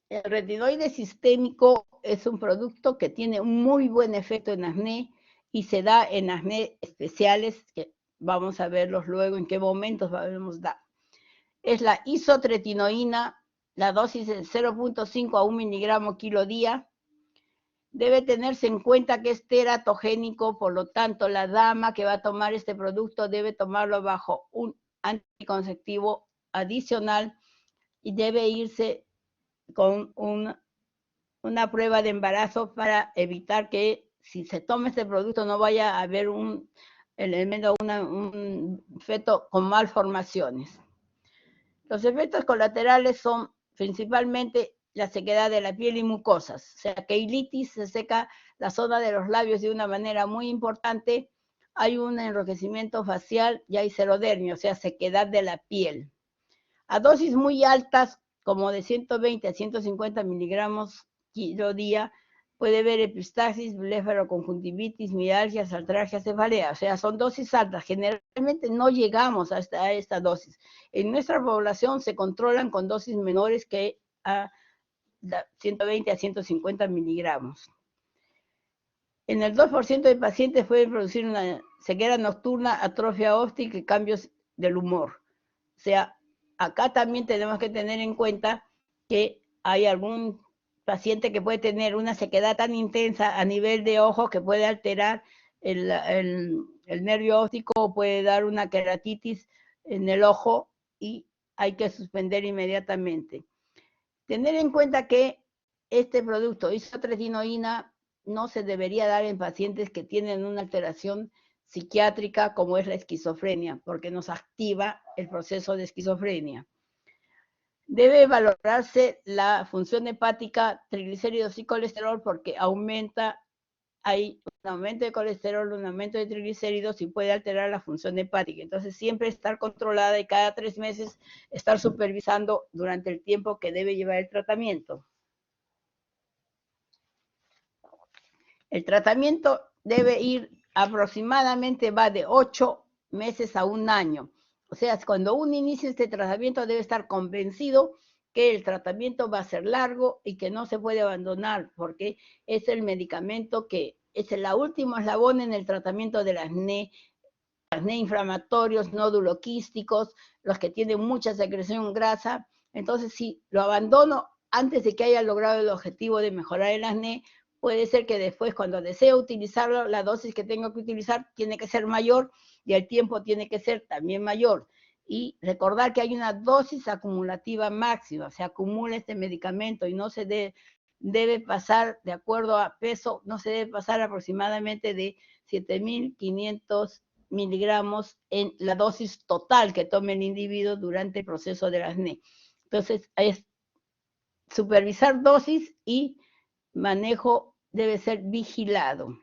El retinoide sistémico es un producto que tiene un muy buen efecto en acné y se da en acné especiales, que vamos a verlos luego en qué momentos vamos a dar. Es la isotretinoína la dosis es 0.5 a 1 miligramo kilo día. Debe tenerse en cuenta que es teratogénico, por lo tanto, la dama que va a tomar este producto debe tomarlo bajo un anticonceptivo adicional y debe irse con una prueba de embarazo para evitar que si se toma este producto no vaya a haber un elemento, un feto con malformaciones. Los efectos colaterales son principalmente la sequedad de la piel y mucosas, o sea, queilitis, se seca la zona de los labios de una manera muy importante, hay un enrojecimiento facial y hay xerodermia, o sea, sequedad de la piel. A dosis muy altas, como de 120 a 150 miligramos kilo día, puede haber epistaxis, blefaroconjuntivitis, mialgias, artralgias, cefalea. O sea, son dosis altas. Generalmente no llegamos a esta dosis. En nuestra población se controlan con dosis menores que a 120 a 150 miligramos. En el 2% de pacientes pueden producir una ceguera nocturna, atrofia óptica y cambios del humor. O sea, acá también tenemos que tener en cuenta que hay algún paciente que puede tener una sequedad tan intensa a nivel de ojo que puede alterar el nervio óptico o puede dar una queratitis en el ojo y hay que suspender inmediatamente. Tener en cuenta que este producto, isotretinoína, no se debería dar en pacientes que tienen una alteración psiquiátrica como es la esquizofrenia, porque nos activa el proceso de esquizofrenia. Debe valorarse la función hepática, triglicéridos y colesterol porque hay un aumento de colesterol, un aumento de triglicéridos y puede alterar la función hepática. Entonces siempre estar controlada y cada 3 meses estar supervisando durante el tiempo que debe llevar el tratamiento. El tratamiento debe ir aproximadamente, va de 8 meses a 1 año. O sea, cuando uno inicia este tratamiento debe estar convencido que el tratamiento va a ser largo y que no se puede abandonar porque es el medicamento que es el último eslabón en el tratamiento del acné inflamatorios, nódulos quísticos, los que tienen mucha secreción grasa. Entonces, si lo abandono antes de que haya logrado el objetivo de mejorar el acné, puede ser que después, cuando deseo utilizarlo, la dosis que tengo que utilizar tiene que ser mayor y el tiempo tiene que ser también mayor. Y recordar que hay una dosis acumulativa máxima, se acumula este medicamento y no se debe pasar, de acuerdo a peso, no se debe pasar aproximadamente de 7.500 miligramos en la dosis total que tome el individuo durante el proceso del acné. Entonces, es supervisar dosis y manejo debe ser vigilado.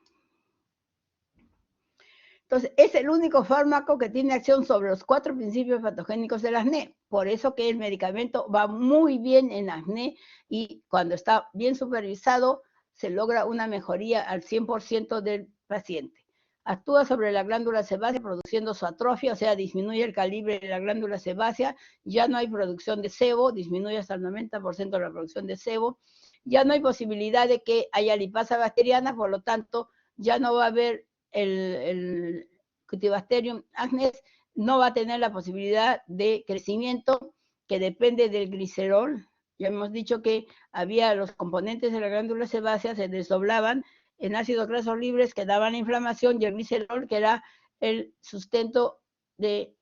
Entonces, es el único fármaco que tiene acción sobre los 4 principios patogénicos del acné. Por eso que el medicamento va muy bien en acné y cuando está bien supervisado se logra una mejoría al 100% del paciente. Actúa sobre la glándula sebácea produciendo su atrofia, o sea, disminuye el calibre de la glándula sebácea, ya no hay producción de sebo, disminuye hasta el 90% la producción de sebo, ya no hay posibilidad de que haya lipasa bacteriana, por lo tanto, ya no va a haber el Cutibacterium acnes, no va a tener la posibilidad de crecimiento que depende del glicerol. Ya hemos dicho que había los componentes de la glándula sebácea, se desdoblaban en ácidos grasos libres que daban la inflamación y el glicerol que era el sustento del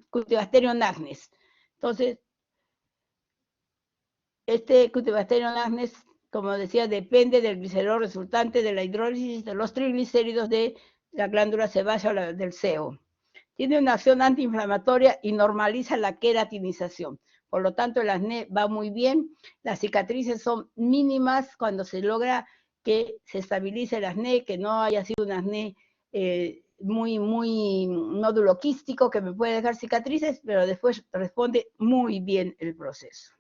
Cutibacterium acnes. Entonces, este Cutibacterium acnes, como decía, depende del glicerol resultante de la hidrólisis de los triglicéridos de la glándula sebácea o del sebo. Tiene una acción antiinflamatoria y normaliza la queratinización. Por lo tanto, el acné va muy bien. Las cicatrices son mínimas cuando se logra que se estabilice el acné, que no haya sido un acné muy nódulo quístico que me puede dejar cicatrices, pero después responde muy bien el proceso.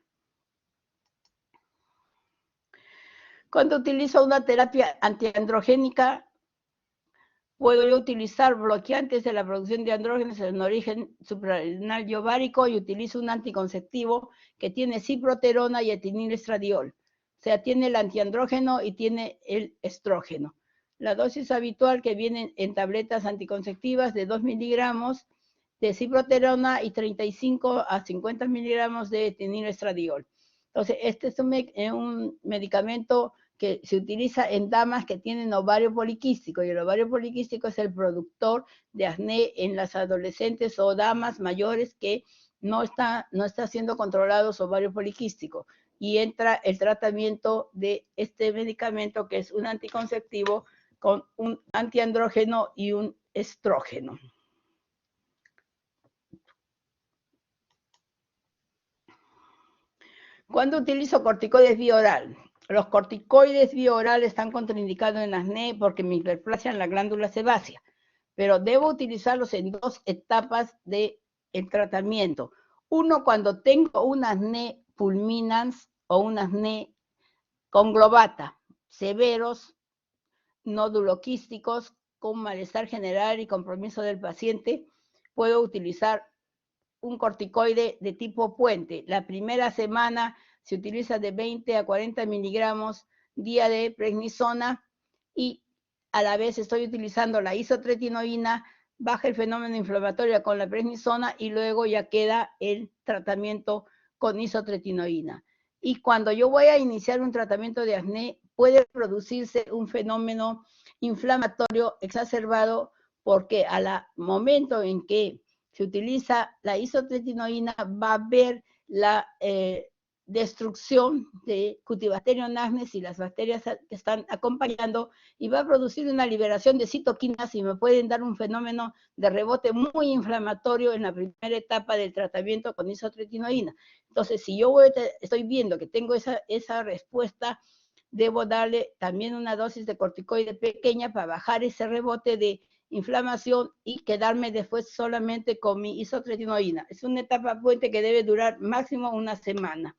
Cuando utilizo una terapia antiandrogénica, puedo yo utilizar bloqueantes de la producción de andrógenos en origen suprarrenal y ovárico y utilizo un anticonceptivo que tiene ciproterona y etinilestradiol. O sea, tiene el antiandrógeno y tiene el estrógeno. La dosis habitual que viene en tabletas anticonceptivas de 2 miligramos de ciproterona y 35 a 50 miligramos de etinilestradiol. Entonces, este es un medicamento que se utiliza en damas que tienen ovario poliquístico, y el ovario poliquístico es el productor de acné en las adolescentes o damas mayores que no está siendo controlado su ovario poliquístico, y entra el tratamiento de este medicamento, que es un anticonceptivo con un antiandrógeno y un estrógeno. ¿Cuándo utilizo corticoides vía oral? Los corticoides vía oral están contraindicados en acné porque me hiperplasian la glándula sebácea, pero debo utilizarlos en 2 etapas del tratamiento. Uno, cuando tengo un acné fulminans o un acné conglobata, severos, nódulo-quísticos, con malestar general y compromiso del paciente, puedo utilizar un corticoide de tipo puente. La primera semana se utiliza de 20 a 40 miligramos día de prednisona, y a la vez estoy utilizando la isotretinoína, baja el fenómeno inflamatorio con la prednisona y luego ya queda el tratamiento con isotretinoína. Y cuando yo voy a iniciar un tratamiento de acné, puede producirse un fenómeno inflamatorio exacerbado, porque al momento en que se utiliza la isotretinoína va a haber la destrucción de Cutibacterium acnes y las bacterias que están acompañando, y va a producir una liberación de citoquinas y me pueden dar un fenómeno de rebote muy inflamatorio en la primera etapa del tratamiento con isotretinoína. Entonces, si yo estoy viendo que tengo esa respuesta, debo darle también una dosis de corticoide pequeña para bajar ese rebote de inflamación y quedarme después solamente con mi isotretinoína. Es una etapa puente que debe durar máximo una semana.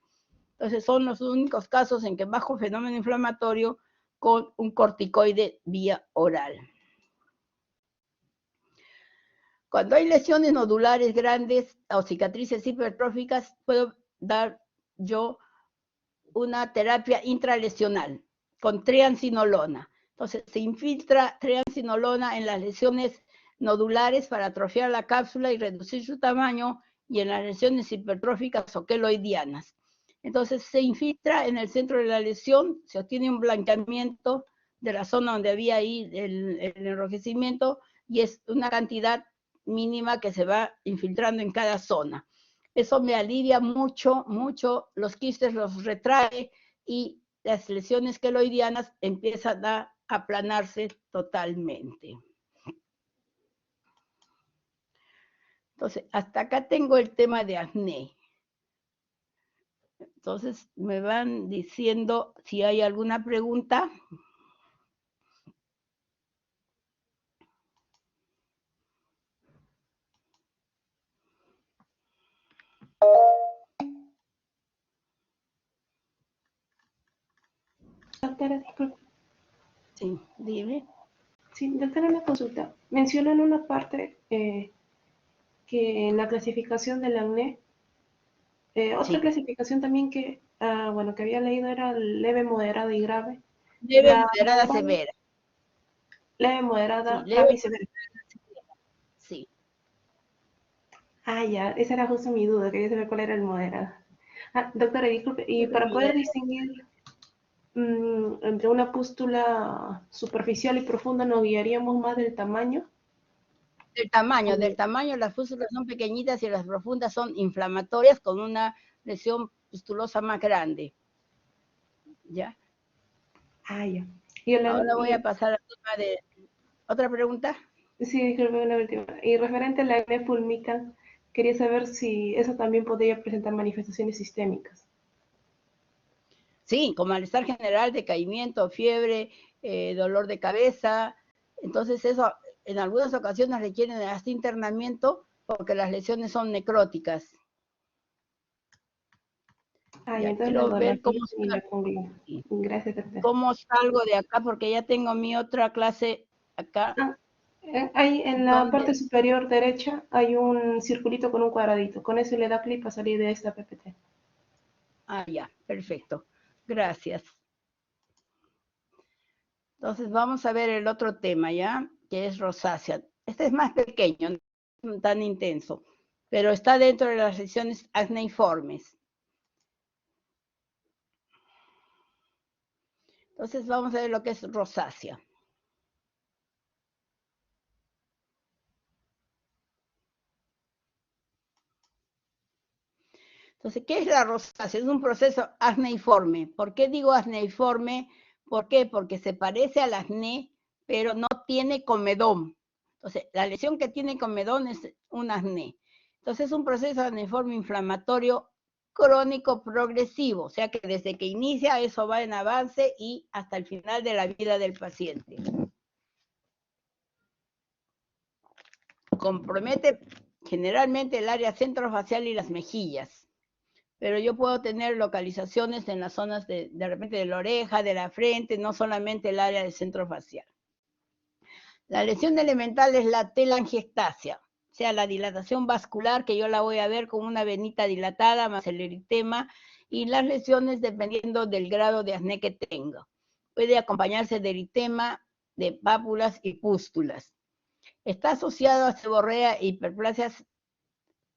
Entonces son los únicos casos en que bajo fenómeno inflamatorio con un corticoide vía oral. Cuando hay lesiones nodulares grandes o cicatrices hipertróficas, puedo dar yo una terapia intralesional con triamcinolona. Entonces se infiltra triamcinolona en las lesiones nodulares para atrofiar la cápsula y reducir su tamaño, y en las lesiones hipertróficas o queloidianas. Entonces se infiltra en el centro de la lesión, se obtiene un blanqueamiento de la zona donde había ahí el enrojecimiento, y es una cantidad mínima que se va infiltrando en cada zona. Eso me alivia mucho, mucho, los quistes los retrae y las lesiones queloidianas empiezan a aplanarse totalmente. Entonces, hasta acá tengo el tema de acné. Entonces, me van diciendo si hay alguna pregunta. Doctora, disculpe. Sí, dime. Sí, doctora, una consulta. Menciona en una parte que en la clasificación del acné, otra clasificación también que, bueno, que había leído era leve, moderada y grave. Leve, La moderada, severa. Leve, moderada, Sí, grave leve, y severa. sí. Ah, ya, esa era justo mi duda, quería saber cuál era el moderado. Doctora, disculpe, y para poder distinguir entre una pústula superficial y profunda, ¿nos guiaríamos más del tamaño? Del tamaño, las pústulas son pequeñitas y las profundas son inflamatorias con una lesión pustulosa más grande. ¿Ya? Ya. Ahora voy a pasar al tema de... ¿Otra pregunta? Sí, disculpe, una última. Y referente al acné fulmicans, quería saber si eso también podría presentar manifestaciones sistémicas. Sí, con malestar general, decaimiento, fiebre, dolor de cabeza. Entonces eso en algunas ocasiones requieren hasta internamiento porque las lesiones son necróticas. Y entonces Quiero ver Gracias, doctor. cómo salgo de acá, porque ya tengo mi otra clase acá. Ahí en la parte superior derecha hay un circulito con un cuadradito. Con eso le da clic para salir de esta PPT. Ya, perfecto. Gracias. Entonces vamos a ver el otro tema, ¿ya? Que es rosácea. Este es más pequeño. tan intenso, pero está dentro de las lesiones acneiformes. Entonces vamos a ver lo que es rosácea. Entonces, ¿qué es la rosácea? Es un proceso acneiforme. ¿Por qué digo acneiforme? ¿Por qué? Porque se parece al acné, pero no tiene comedón. Entonces, la lesión que tiene comedón es un acné. Entonces, es un proceso acneiforme inflamatorio crónico progresivo, o sea que desde que inicia eso va en avance y hasta el final de la vida del paciente. Compromete generalmente el área centrofacial y las mejillas, pero yo puedo tener localizaciones en las zonas de repente de la oreja, de la frente, no solamente el área del centro facial. La lesión elemental es la telangiectasia, o sea, la dilatación vascular, que yo la voy a ver con una venita dilatada más el eritema, y las lesiones dependiendo del grado de acné que tenga. Puede acompañarse de eritema, de pápulas y pústulas. Está asociado a seborrea e hiperplasias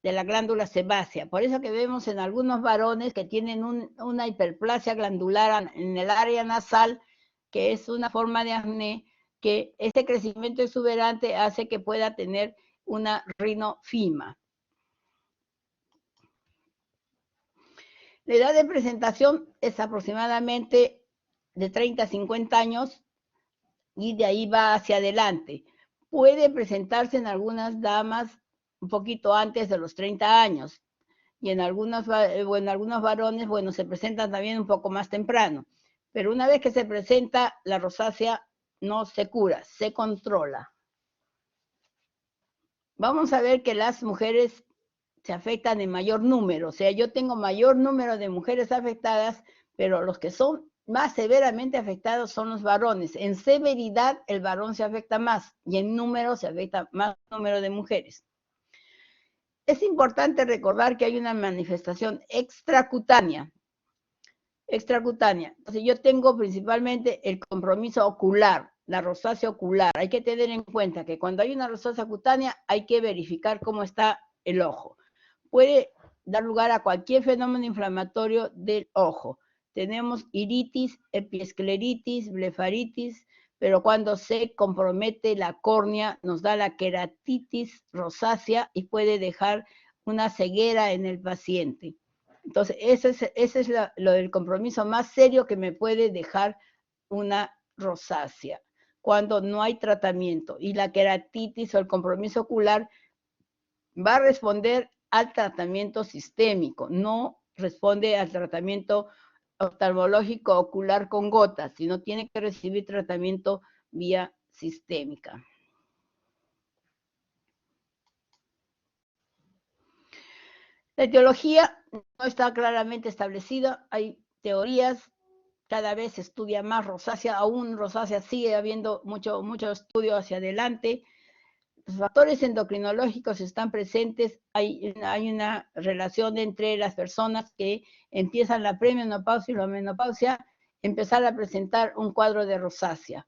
de la glándula sebácea. Por eso que vemos en algunos varones que tienen una hiperplasia glandular en el área nasal, que es una forma de acné, que este crecimiento exuberante hace que pueda tener una rinofima. La edad de presentación es aproximadamente de 30 a 50 años y de ahí va hacia adelante. Puede presentarse en algunas damas un poquito antes de los 30 años y en algunos varones, bueno, se presentan también un poco más temprano. Pero una vez que se presenta, la rosácea no se cura, se controla. Vamos a ver que las mujeres se afectan en mayor número, o sea, yo tengo mayor número de mujeres afectadas, pero los que son más severamente afectados son los varones. En severidad el varón se afecta más y en número se afecta más número de mujeres. Es importante recordar que hay una manifestación extracutánea. Entonces yo tengo principalmente el compromiso ocular, la rosácea ocular. Hay que tener en cuenta que cuando hay una rosácea cutánea hay que verificar cómo está el ojo. Puede dar lugar a cualquier fenómeno inflamatorio del ojo. Tenemos iritis, epiescleritis, blefaritis, pero cuando se compromete la córnea nos da la queratitis rosácea y puede dejar una ceguera en el paciente. Entonces, ese es lo del compromiso más serio que me puede dejar una rosácea, cuando no hay tratamiento. Y la queratitis o el compromiso ocular va a responder al tratamiento sistémico, no responde al tratamiento oftalmológico ocular con gotas, sino tiene que recibir tratamiento vía sistémica. La etiología no está claramente establecida, hay teorías, cada vez se estudia más rosácea, aún rosácea sigue habiendo mucho estudio hacia adelante. Los factores endocrinológicos están presentes, hay una relación entre las personas que empiezan la premenopausia y la menopausia, empezar a presentar un cuadro de rosácea.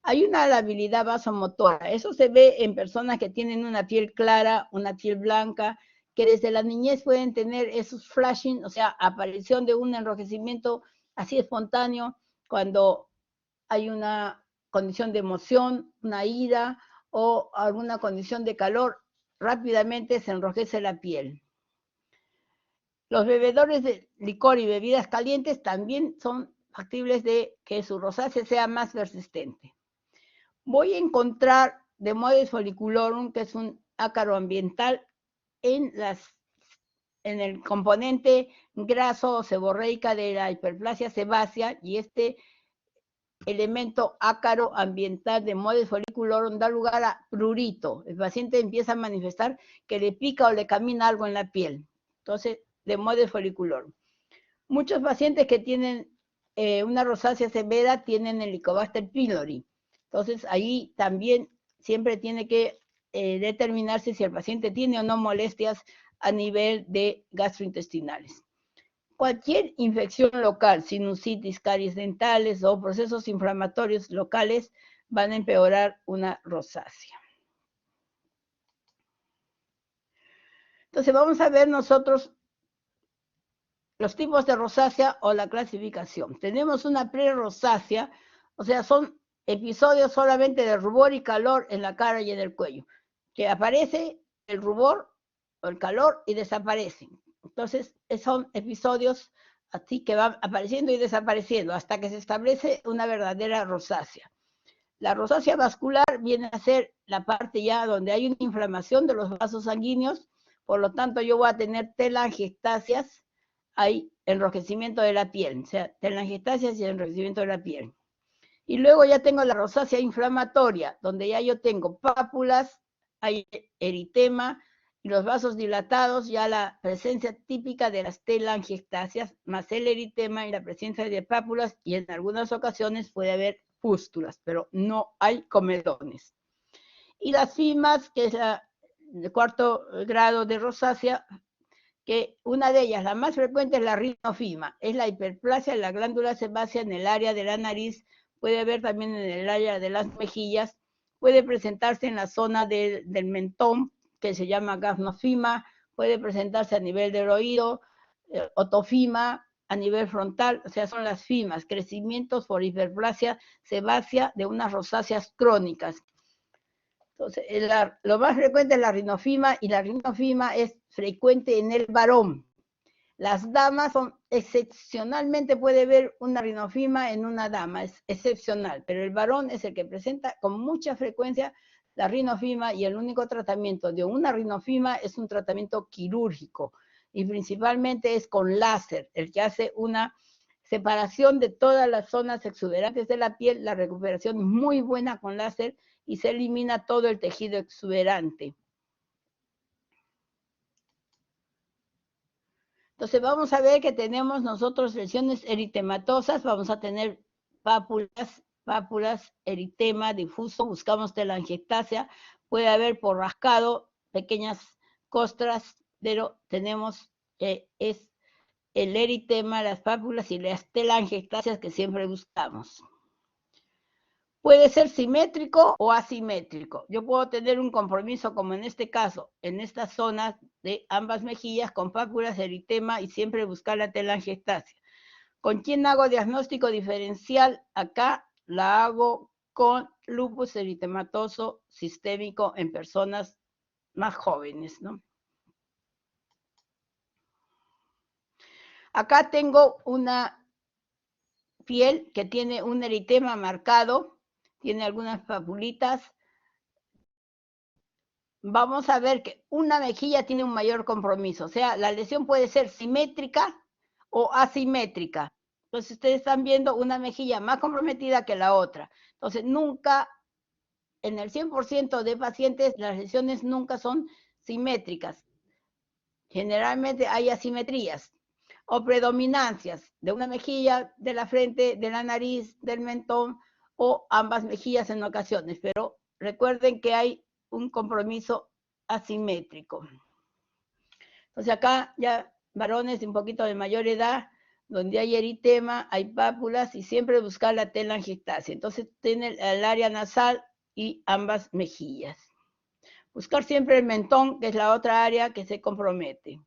Hay una labilidad vasomotora, eso se ve en personas que tienen una piel clara, una piel blanca, que desde la niñez pueden tener esos flashing, o sea, aparición de un enrojecimiento así espontáneo cuando hay una condición de emoción, una ira o alguna condición de calor, rápidamente se enrojece la piel. Los bebedores de licor y bebidas calientes también son factibles de que su rosácea sea más persistente. Voy a encontrar Demodex folliculorum, que es un ácaro ambiental, en el componente graso o seborreica de la hiperplasia sebácea, y este elemento ácaro ambiental de Demodex folliculorum da lugar a prurito. El paciente empieza a manifestar que le pica o le camina algo en la piel. Entonces, Demodex folliculorum. Muchos pacientes que tienen una rosácea severa tienen Helicobacter pylori. Entonces, ahí también siempre tiene que determinarse si el paciente tiene o no molestias a nivel de gastrointestinales. Cualquier infección local, sinusitis, caries dentales o procesos inflamatorios locales van a empeorar una rosácea. Entonces vamos a ver nosotros los tipos de rosácea o la clasificación. Tenemos una pre-rosácea, o sea, son episodios solamente de rubor y calor en la cara y en el cuello, que aparece el rubor o el calor y desaparecen. Entonces, son episodios así que van apareciendo y desapareciendo hasta que se establece una verdadera rosácea. La rosácea vascular viene a ser la parte ya donde hay una inflamación de los vasos sanguíneos, por lo tanto yo voy a tener telangiectasias, hay enrojecimiento de la piel, o sea, telangiectasias y enrojecimiento de la piel. Y luego ya tengo la rosácea inflamatoria, donde ya yo tengo pápulas, hay eritema y los vasos dilatados, ya la presencia típica de las telangiectasias, más el eritema y la presencia de pápulas, y en algunas ocasiones puede haber pústulas, pero no hay comedones. Y las fimas, que es el cuarto grado de rosácea, que una de ellas, la más frecuente, es la rinofima, es la hiperplasia de la glándula sebácea en el área de la nariz, puede haber también en el área de las mejillas, puede presentarse en la zona del mentón, que se llama gafnofima, puede presentarse a nivel del oído, otofima, a nivel frontal, o sea, son las fimas, crecimientos por hiperplasia sebácea de unas rosáceas crónicas. Entonces, lo más frecuente es la rinofima, y la rinofima es frecuente en el varón. Las damas excepcionalmente puede haber una rinofima en una dama, es excepcional, pero el varón es el que presenta con mucha frecuencia la rinofima, y el único tratamiento de una rinofima es un tratamiento quirúrgico, y principalmente es con láser, el que hace una separación de todas las zonas exuberantes de la piel, la recuperación es muy buena con láser y se elimina todo el tejido exuberante. Entonces vamos a ver que tenemos nosotros lesiones eritematosas, vamos a tener pápulas, eritema difuso, buscamos telangiectasia, puede haber por rascado pequeñas costras, pero tenemos es el eritema, las pápulas y las telangiectasias que siempre buscamos. Puede ser simétrico o asimétrico. Yo puedo tener un compromiso, como en este caso, en estas zonas de ambas mejillas, con pápulas, eritema, y siempre buscar la telangiectasia. ¿Con quién hago diagnóstico diferencial? Acá la hago con lupus eritematoso sistémico en personas más jóvenes, ¿no? Acá tengo una piel que tiene un eritema marcado, tiene algunas papulitas. Vamos a ver que una mejilla tiene un mayor compromiso, o sea, la lesión puede ser simétrica o asimétrica. Entonces, ustedes están viendo una mejilla más comprometida que la otra. Entonces, nunca, en el 100% de pacientes, las lesiones nunca son simétricas. Generalmente hay asimetrías o predominancias de una mejilla, de la frente, de la nariz, del mentón, o ambas mejillas en ocasiones, pero recuerden que hay un compromiso asimétrico. Entonces acá ya varones de un poquito de mayor edad, donde hay eritema, hay pápulas, y siempre buscar la telangiectasia. Entonces tiene el área nasal y ambas mejillas. Buscar siempre el mentón, que es la otra área que se compromete.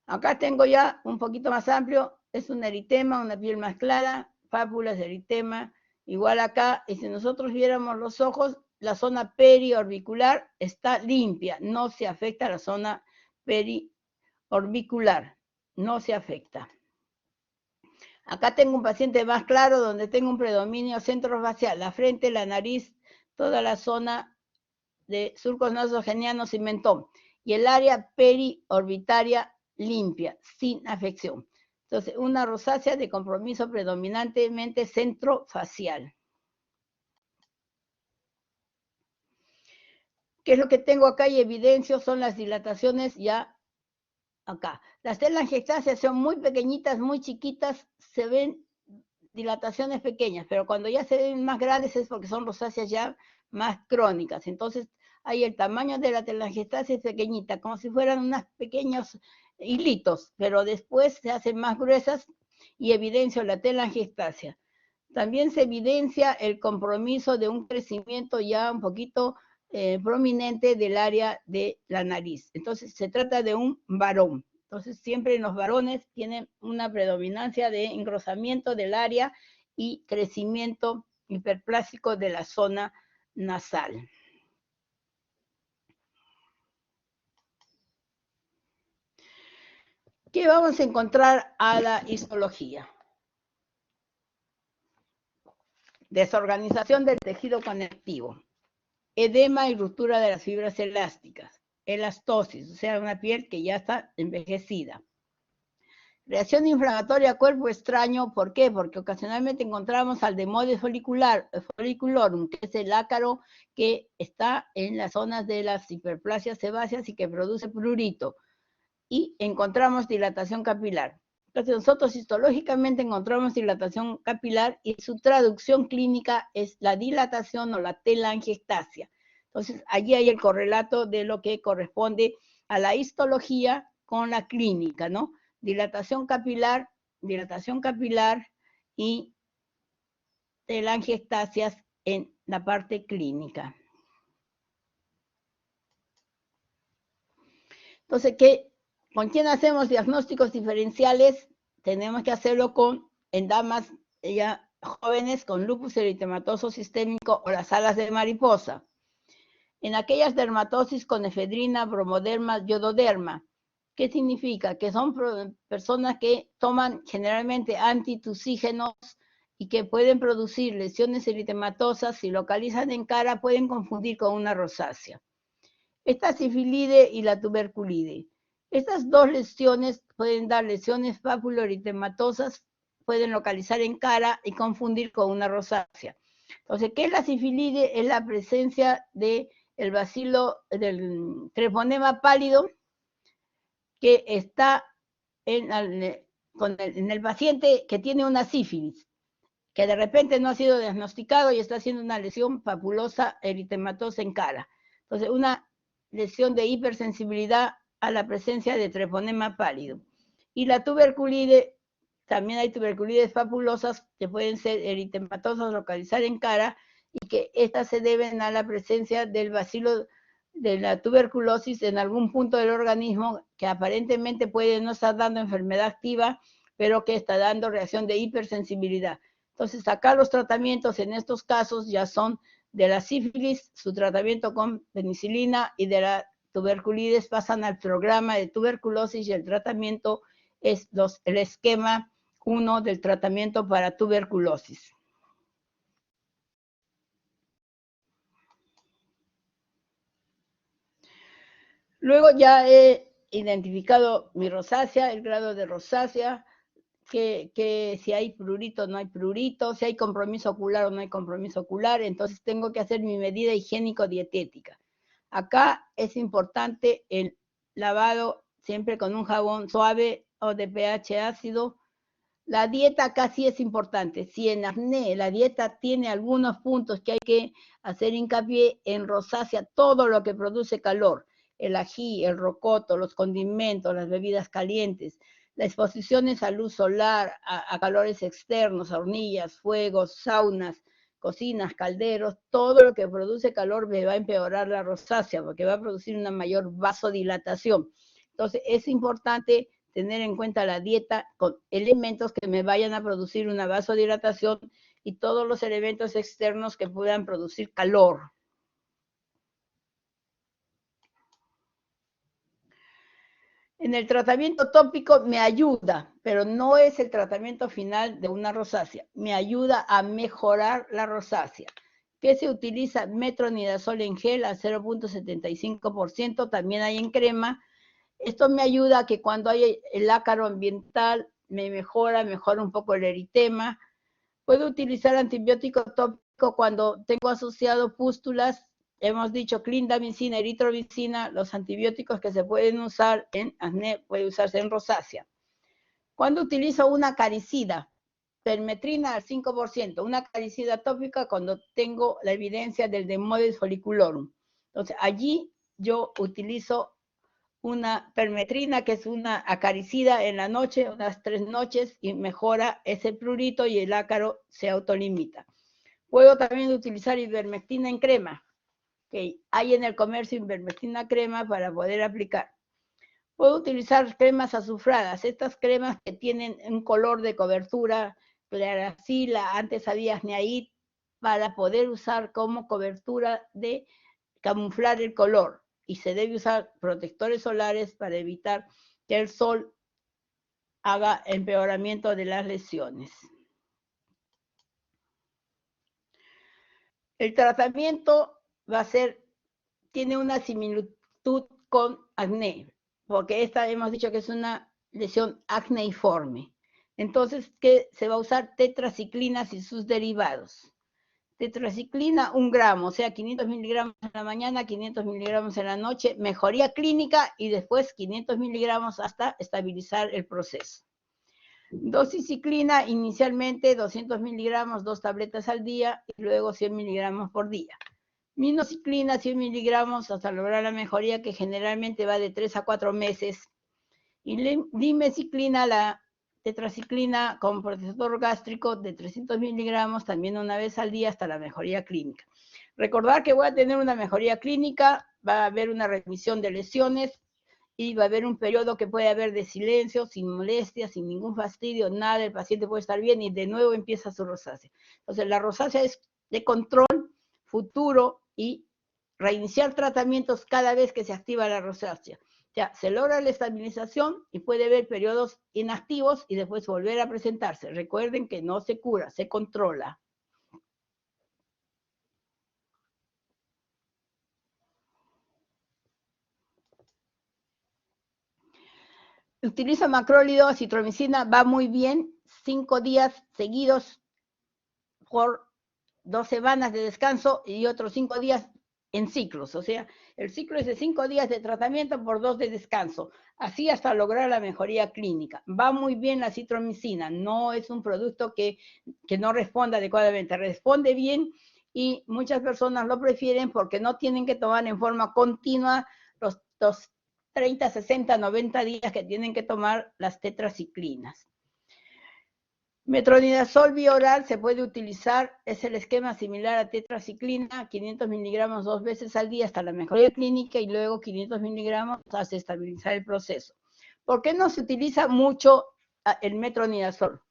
Acá tengo ya un poquito más amplio, es un eritema, una piel más clara, pápulas, eritema, igual acá, y si nosotros viéramos los ojos, la zona periorbicular está limpia, no se afecta la zona periorbicular, no se afecta. Acá tengo un paciente más claro, donde tengo un predominio centrofacial, la frente, la nariz, toda la zona de surcos nasogenianos y mentón, y el área periorbitaria limpia, sin afección. Entonces, una rosácea de compromiso predominantemente centrofacial. ¿Qué es lo que tengo acá y evidencio? Son las dilataciones ya acá. Las telangiectasias son muy pequeñitas, muy chiquitas, se ven dilataciones pequeñas, pero cuando ya se ven más grandes es porque son rosáceas ya más crónicas. Entonces, ahí el tamaño de la telangiectasia es pequeñita, como si fueran unos pequeños hilitos, pero después se hacen más gruesas y evidencio la telangiectasia. También se evidencia el compromiso de un crecimiento ya un poquito prominente del área de la nariz. Entonces se trata de un varón. Entonces siempre en los varones tienen una predominancia de engrosamiento del área y crecimiento hiperplástico de la zona nasal. ¿Qué vamos a encontrar a la histología? Desorganización del tejido conectivo, edema y ruptura de las fibras elásticas, elastosis, o sea, una piel que ya está envejecida. Reacción inflamatoria a cuerpo extraño, ¿por qué? Porque ocasionalmente encontramos al Demodex folliculorum, que es el ácaro que está en las zonas de las hiperplasias sebáceas y que produce prurito. Y encontramos dilatación capilar. Entonces nosotros histológicamente encontramos dilatación capilar y su traducción clínica es la dilatación o la telangiectasia. Entonces allí hay el correlato de lo que corresponde a la histología con la clínica, ¿no? Dilatación capilar y telangiectasias en la parte clínica. Entonces, ¿con quién hacemos diagnósticos diferenciales? Tenemos que hacerlo en damas ya jóvenes con lupus eritematoso sistémico o las alas de mariposa. En aquellas dermatosis con efedrina, bromoderma, yododerma. ¿Qué significa? Que son personas que toman generalmente antitusígenos y que pueden producir lesiones eritematosas. Si localizan en cara, pueden confundir con una rosácea. Esta sifilide y la tuberculide. Estas dos lesiones pueden dar lesiones papuloeritematosas, pueden localizar en cara y confundir con una rosácea. Entonces, ¿qué es la sifilide? Es la presencia del bacilo del treponema pálido que está en el paciente que tiene una sífilis, que de repente no ha sido diagnosticado y está haciendo una lesión papulosa eritematosa en cara. Entonces, una lesión de hipersensibilidad a la presencia de treponema pálido. Y la tuberculide, también hay tuberculides papulosas que pueden ser eritematosas, localizar en cara, y que estas se deben a la presencia del bacilo de la tuberculosis en algún punto del organismo que aparentemente puede no estar dando enfermedad activa, pero que está dando reacción de hipersensibilidad. Entonces, acá los tratamientos en estos casos ya son de la sífilis, su tratamiento con penicilina, y de la tuberculitis pasan al programa de tuberculosis y el tratamiento es el esquema 1 del tratamiento para tuberculosis. Luego ya he identificado mi rosácea, el grado de rosácea, que si hay prurito o no hay prurito, si hay compromiso ocular o no hay compromiso ocular, entonces tengo que hacer mi medida higiénico-dietética. Acá es importante el lavado siempre con un jabón suave o de pH ácido. La dieta acá sí es importante. Si en acné la dieta tiene algunos puntos que hay que hacer hincapié, en rosácea todo lo que produce calor, el ají, el rocoto, los condimentos, las bebidas calientes, las exposiciones a luz solar, a calores externos, a hornillas, fuegos, saunas, cocinas, calderos, todo lo que produce calor me va a empeorar la rosácea porque va a producir una mayor vasodilatación. Entonces es importante tener en cuenta la dieta con elementos que me vayan a producir una vasodilatación y todos los elementos externos que puedan producir calor. En el tratamiento tópico me ayuda, pero no es el tratamiento final de una rosácea. Me ayuda a mejorar la rosácea. ¿Qué se utiliza? Metronidazol en gel a 0.75%, también hay en crema. Esto me ayuda a que cuando hay el ácaro ambiental me mejora un poco el eritema. Puedo utilizar antibiótico tópico cuando tengo asociado pústulas. Hemos dicho clindamicina, eritromicina, los antibióticos que se pueden usar en acné, puede usarse en rosácea. Cuando utilizo una acaricida, permetrina al 5%, una acaricida tópica cuando tengo la evidencia del Demodex folliculorum. Entonces, allí yo utilizo una permetrina, que es una acaricida en la noche, unas 3 noches, y mejora ese prurito y el ácaro se autolimita. Puedo también utilizar ivermectina en crema. que hay en el comercio ivermectina crema para poder aplicar. Puedo utilizar cremas azufradas, estas cremas que tienen un color de cobertura claracila, antes había Niaid, para poder usar como cobertura de camuflar el color. Y se debe usar protectores solares para evitar que el sol haga empeoramiento de las lesiones. El tratamiento va a ser, tiene una similitud con acné, porque esta hemos dicho que es una lesión acneiforme. Entonces, ¿qué se va a usar? Tetraciclinas y sus derivados. Tetraciclina, 1 gramo, o sea, 500 miligramos en la mañana, 500 miligramos en la noche, mejoría clínica y después 500 miligramos hasta estabilizar el proceso. Doxiciclina, inicialmente 200 miligramos, 2 tabletas al día y luego 100 miligramos por día. Minociclina, 100 miligramos hasta lograr la mejoría, que generalmente va de 3 a 4 meses. Y limeciclina, la tetraciclina con protector gástrico de 300 miligramos, también una vez al día hasta la mejoría clínica. Recordar que voy a tener una mejoría clínica, va a haber una remisión de lesiones y va a haber un periodo que puede haber de silencio, sin molestia, sin ningún fastidio, nada, el paciente puede estar bien y de nuevo empieza su rosácea. Entonces, la rosácea es de control futuro y reiniciar tratamientos cada vez que se activa la rosácea. Ya se logra la estabilización y puede haber periodos inactivos y después volver a presentarse. Recuerden que no se cura, se controla. Utiliza macrólido, acitromicina, va muy bien, 5 días seguidos por 2 semanas de descanso y otros 5 días en ciclos, o sea, el ciclo es de 5 días de tratamiento por 2 de descanso, así hasta lograr la mejoría clínica. Va muy bien la acitromicina, no es un producto que no responda adecuadamente, responde bien y muchas personas lo prefieren porque no tienen que tomar en forma continua los 30, 60, 90 días que tienen que tomar las tetraciclinas. Metronidazol bioral se puede utilizar, es el esquema similar a tetraciclina, 500 miligramos 2 veces al día hasta la mejoría clínica y luego 500 miligramos hasta estabilizar el proceso. ¿Por qué no se utiliza mucho el metronidazol?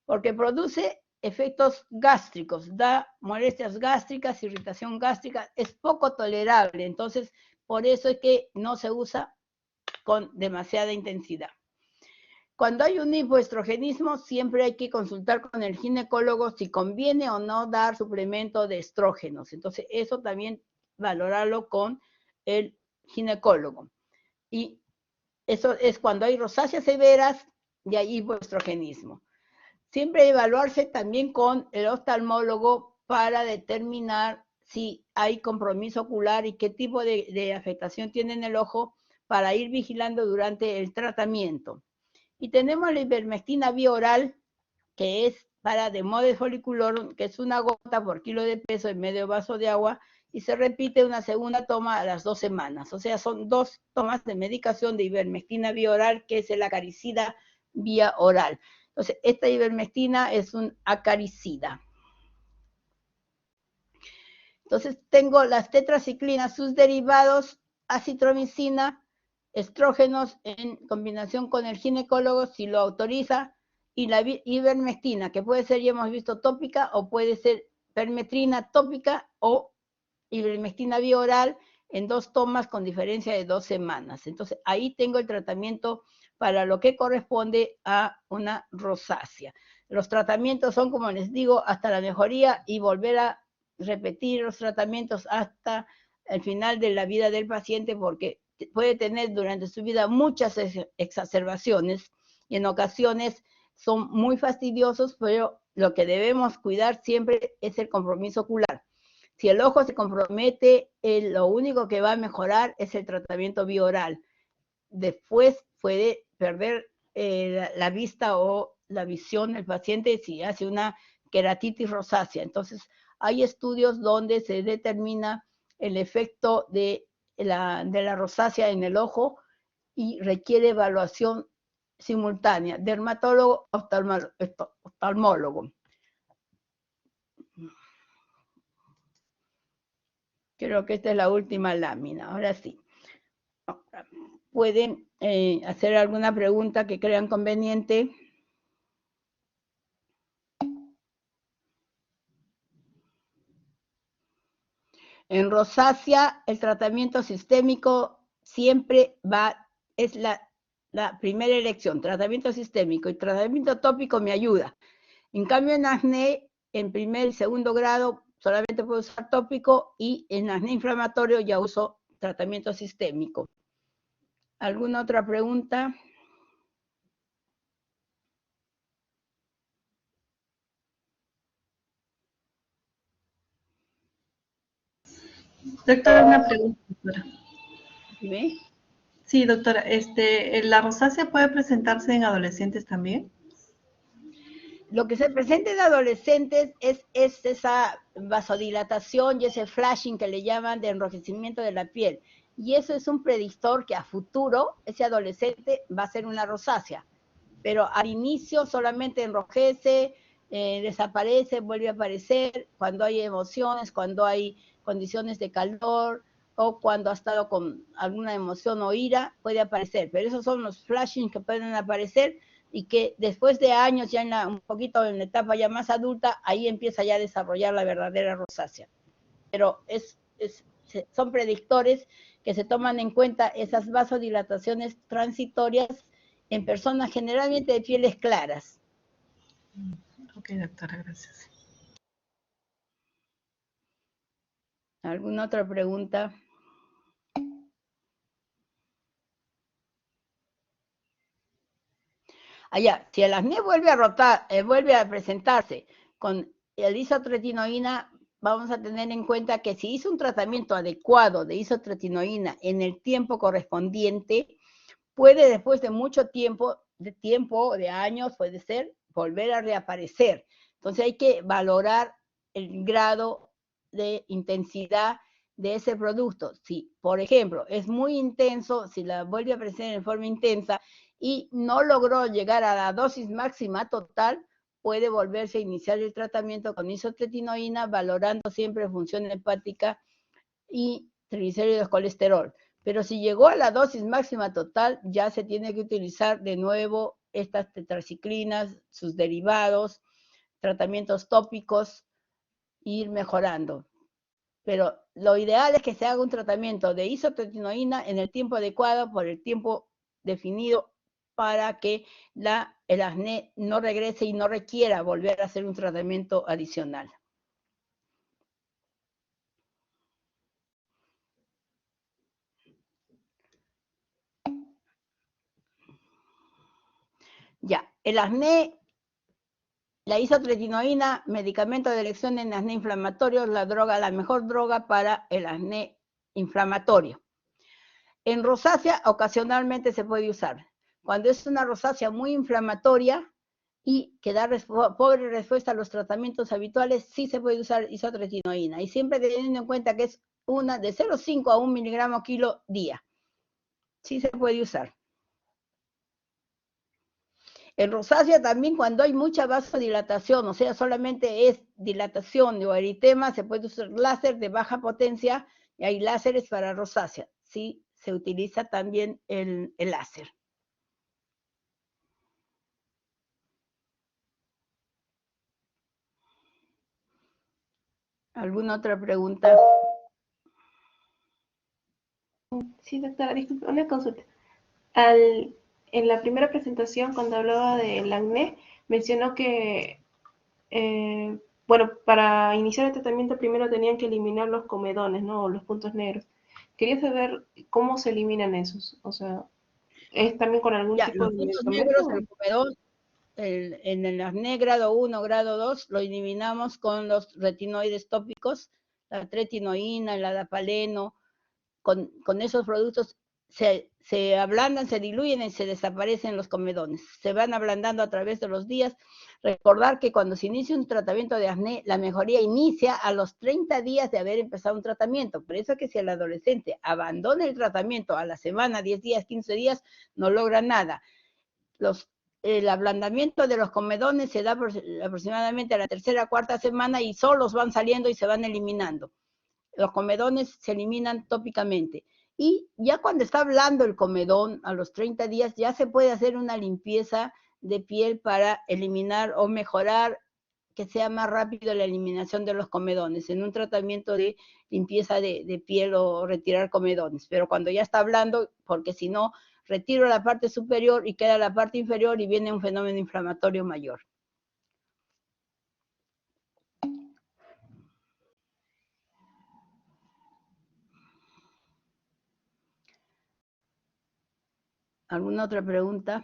Porque produce efectos gástricos, da molestias gástricas, irritación gástrica, es poco tolerable, entonces por eso es que no se usa con demasiada intensidad. Cuando hay un hipoestrogenismo, siempre hay que consultar con el ginecólogo si conviene o no dar suplemento de estrógenos. Entonces, eso también valorarlo con el ginecólogo. Y eso es cuando hay rosáceas severas y hay hipoestrogenismo. Siempre evaluarse también con el oftalmólogo para determinar si hay compromiso ocular y qué tipo de afectación tiene en el ojo para ir vigilando durante el tratamiento. Y tenemos la ivermectina bioral, que es para Demodex folliculorum, que es 1 gota por kilo de peso en medio vaso de agua, y se repite una segunda toma a las 2 semanas. O sea, son 2 tomas de medicación de ivermectina bioral, que es el acaricida vía oral. Entonces, esta ivermectina es un acaricida. Entonces, tengo las tetraciclinas, sus derivados, acitromicina, estrógenos en combinación con el ginecólogo, si lo autoriza, y la ivermectina, que puede ser, ya hemos visto, tópica, o puede ser permetrina tópica o ivermectina bioral en 2 tomas con diferencia de 2 semanas. Entonces, ahí tengo el tratamiento para lo que corresponde a una rosácea. Los tratamientos son, como les digo, hasta la mejoría y volver a repetir los tratamientos hasta el final de la vida del paciente, porque puede tener durante su vida muchas exacerbaciones y en ocasiones son muy fastidiosos, pero lo que debemos cuidar siempre es el compromiso ocular. Si el ojo se compromete, lo único que va a mejorar es el tratamiento bioral. Después puede perder la vista o la visión del paciente si hace una queratitis rosácea. Entonces, hay estudios donde se determina el efecto de la rosácea en el ojo y requiere evaluación simultánea, dermatólogo, oftalmólogo. Creo que esta es la última lámina, ahora sí. ¿Pueden hacer alguna pregunta que crean conveniente? En rosácea, el tratamiento sistémico siempre es la primera elección, tratamiento sistémico, y tratamiento tópico me ayuda. En cambio, en acné, en primer y segundo grado, solamente puedo usar tópico, y en acné inflamatorio ya uso tratamiento sistémico. ¿Alguna otra pregunta? Doctora, una pregunta, doctora. ¿Dime? Sí, doctora, ¿la rosácea puede presentarse en adolescentes también? Lo que se presenta en adolescentes es esa vasodilatación y ese flashing que le llaman de enrojecimiento de la piel. Y eso es un predictor que a futuro ese adolescente va a ser una rosácea. Pero al inicio solamente enrojece, desaparece, vuelve a aparecer cuando hay emociones, cuando hay condiciones de calor o cuando ha estado con alguna emoción o ira, puede aparecer. Pero esos son los flashings que pueden aparecer y que después de años, ya un poquito en la etapa ya más adulta, ahí empieza ya a desarrollar la verdadera rosácea. Pero son predictores que se toman en cuenta esas vasodilataciones transitorias en personas generalmente de pieles claras. Ok, doctora, gracias. ¿Alguna otra pregunta? Allá, si el acné vuelve a presentarse con el isotretinoína, vamos a tener en cuenta que si hizo un tratamiento adecuado de isotretinoína en el tiempo correspondiente, puede después de mucho tiempo, de años, puede ser, volver a reaparecer. Entonces hay que valorar el grado de intensidad de ese producto. Si, por ejemplo, es muy intenso, si la vuelve a aparecer en forma intensa y no logró llegar a la dosis máxima total, puede volverse a iniciar el tratamiento con isotretinoína, valorando siempre función hepática y triglicéridos, colesterol. Pero si llegó a la dosis máxima total, ya se tiene que utilizar de nuevo estas tetraciclinas, sus derivados, tratamientos tópicos, e ir mejorando. Pero lo ideal es que se haga un tratamiento de isotretinoína en el tiempo adecuado, por el tiempo definido, para que el acné no regrese y no requiera volver a hacer un tratamiento adicional. Ya, el acné, la isotretinoína, medicamento de elección en acné inflamatorio, la mejor droga para el acné inflamatorio. En rosácea ocasionalmente se puede usar. Cuando es una rosácea muy inflamatoria y que da pobre respuesta a los tratamientos habituales, sí se puede usar isotretinoína. Y siempre teniendo en cuenta que es una de 0,5 a 1 miligramo kilo día. Sí se puede usar. En rosácea también, cuando hay mucha vasodilatación, o sea, solamente es dilatación o eritema, se puede usar láser de baja potencia, y hay láseres para rosácea. Sí, se utiliza también el láser. ¿Alguna otra pregunta? Sí, doctora, disculpe, una consulta. En la primera presentación, cuando hablaba del acné, mencionó que, bueno, para iniciar el tratamiento primero tenían que eliminar los comedones, ¿no? O los puntos negros. Quería saber cómo se eliminan esos. O sea, ¿es también con algún Ya, tipo los de puntos medicamento? negros, el comedón, en el acné grado 1, grado 2, lo eliminamos con los retinoides tópicos, la tretinoína, el adapaleno. Con esos productos se ablandan, se diluyen y se desaparecen los comedones. Se van ablandando a través de los días. Recordar que cuando se inicia un tratamiento de acné, la mejoría inicia a los 30 días de haber empezado un tratamiento. Por eso es que si el adolescente abandona el tratamiento a la semana, 10 días, 15 días, no logra nada. El ablandamiento de los comedones se da aproximadamente a la tercera o cuarta semana y solos van saliendo y se van eliminando. los comedones se eliminan tópicamente. Y ya cuando está blando el comedón, a los 30 días, ya se puede hacer una limpieza de piel para eliminar o mejorar que sea más rápido la eliminación de los comedones, en un tratamiento de limpieza de piel o retirar comedones. Pero cuando ya está blando, porque si no, retiro la parte superior y queda la parte inferior y viene un fenómeno inflamatorio mayor. ¿Alguna otra pregunta?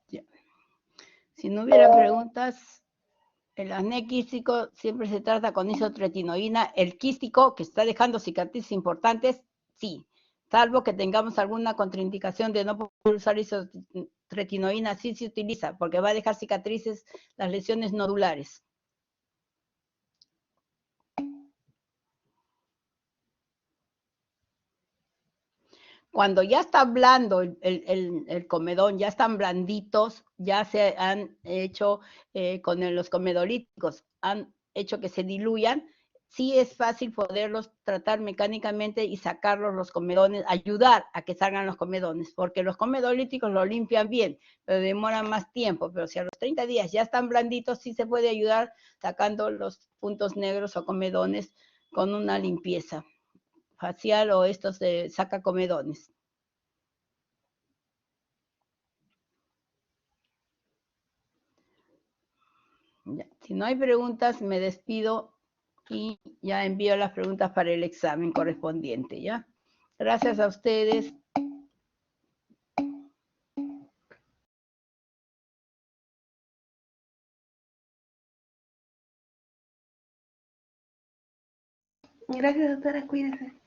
Ya. Si no hubiera preguntas, el acné quístico siempre se trata con isotretinoína. El quístico, que está dejando cicatrices importantes, sí. Salvo que tengamos alguna contraindicación de no poder usar isotretinoína, sí se utiliza, porque va a dejar cicatrices, las lesiones nodulares. Cuando ya está blando el comedón, ya están blanditos, ya se han hecho con los comedolíticos, han hecho que se diluyan, sí es fácil poderlos tratar mecánicamente y sacarlos los comedones, ayudar a que salgan los comedones, porque los comedolíticos lo limpian bien, pero demoran más tiempo, pero si a los 30 días ya están blanditos, sí se puede ayudar sacando los puntos negros o comedones con una limpieza facial o estos de saca comedones. Ya. Si no hay preguntas, me despido y ya envío las preguntas para el examen correspondiente, ¿ya? Gracias a ustedes. Gracias, doctora, cuídese.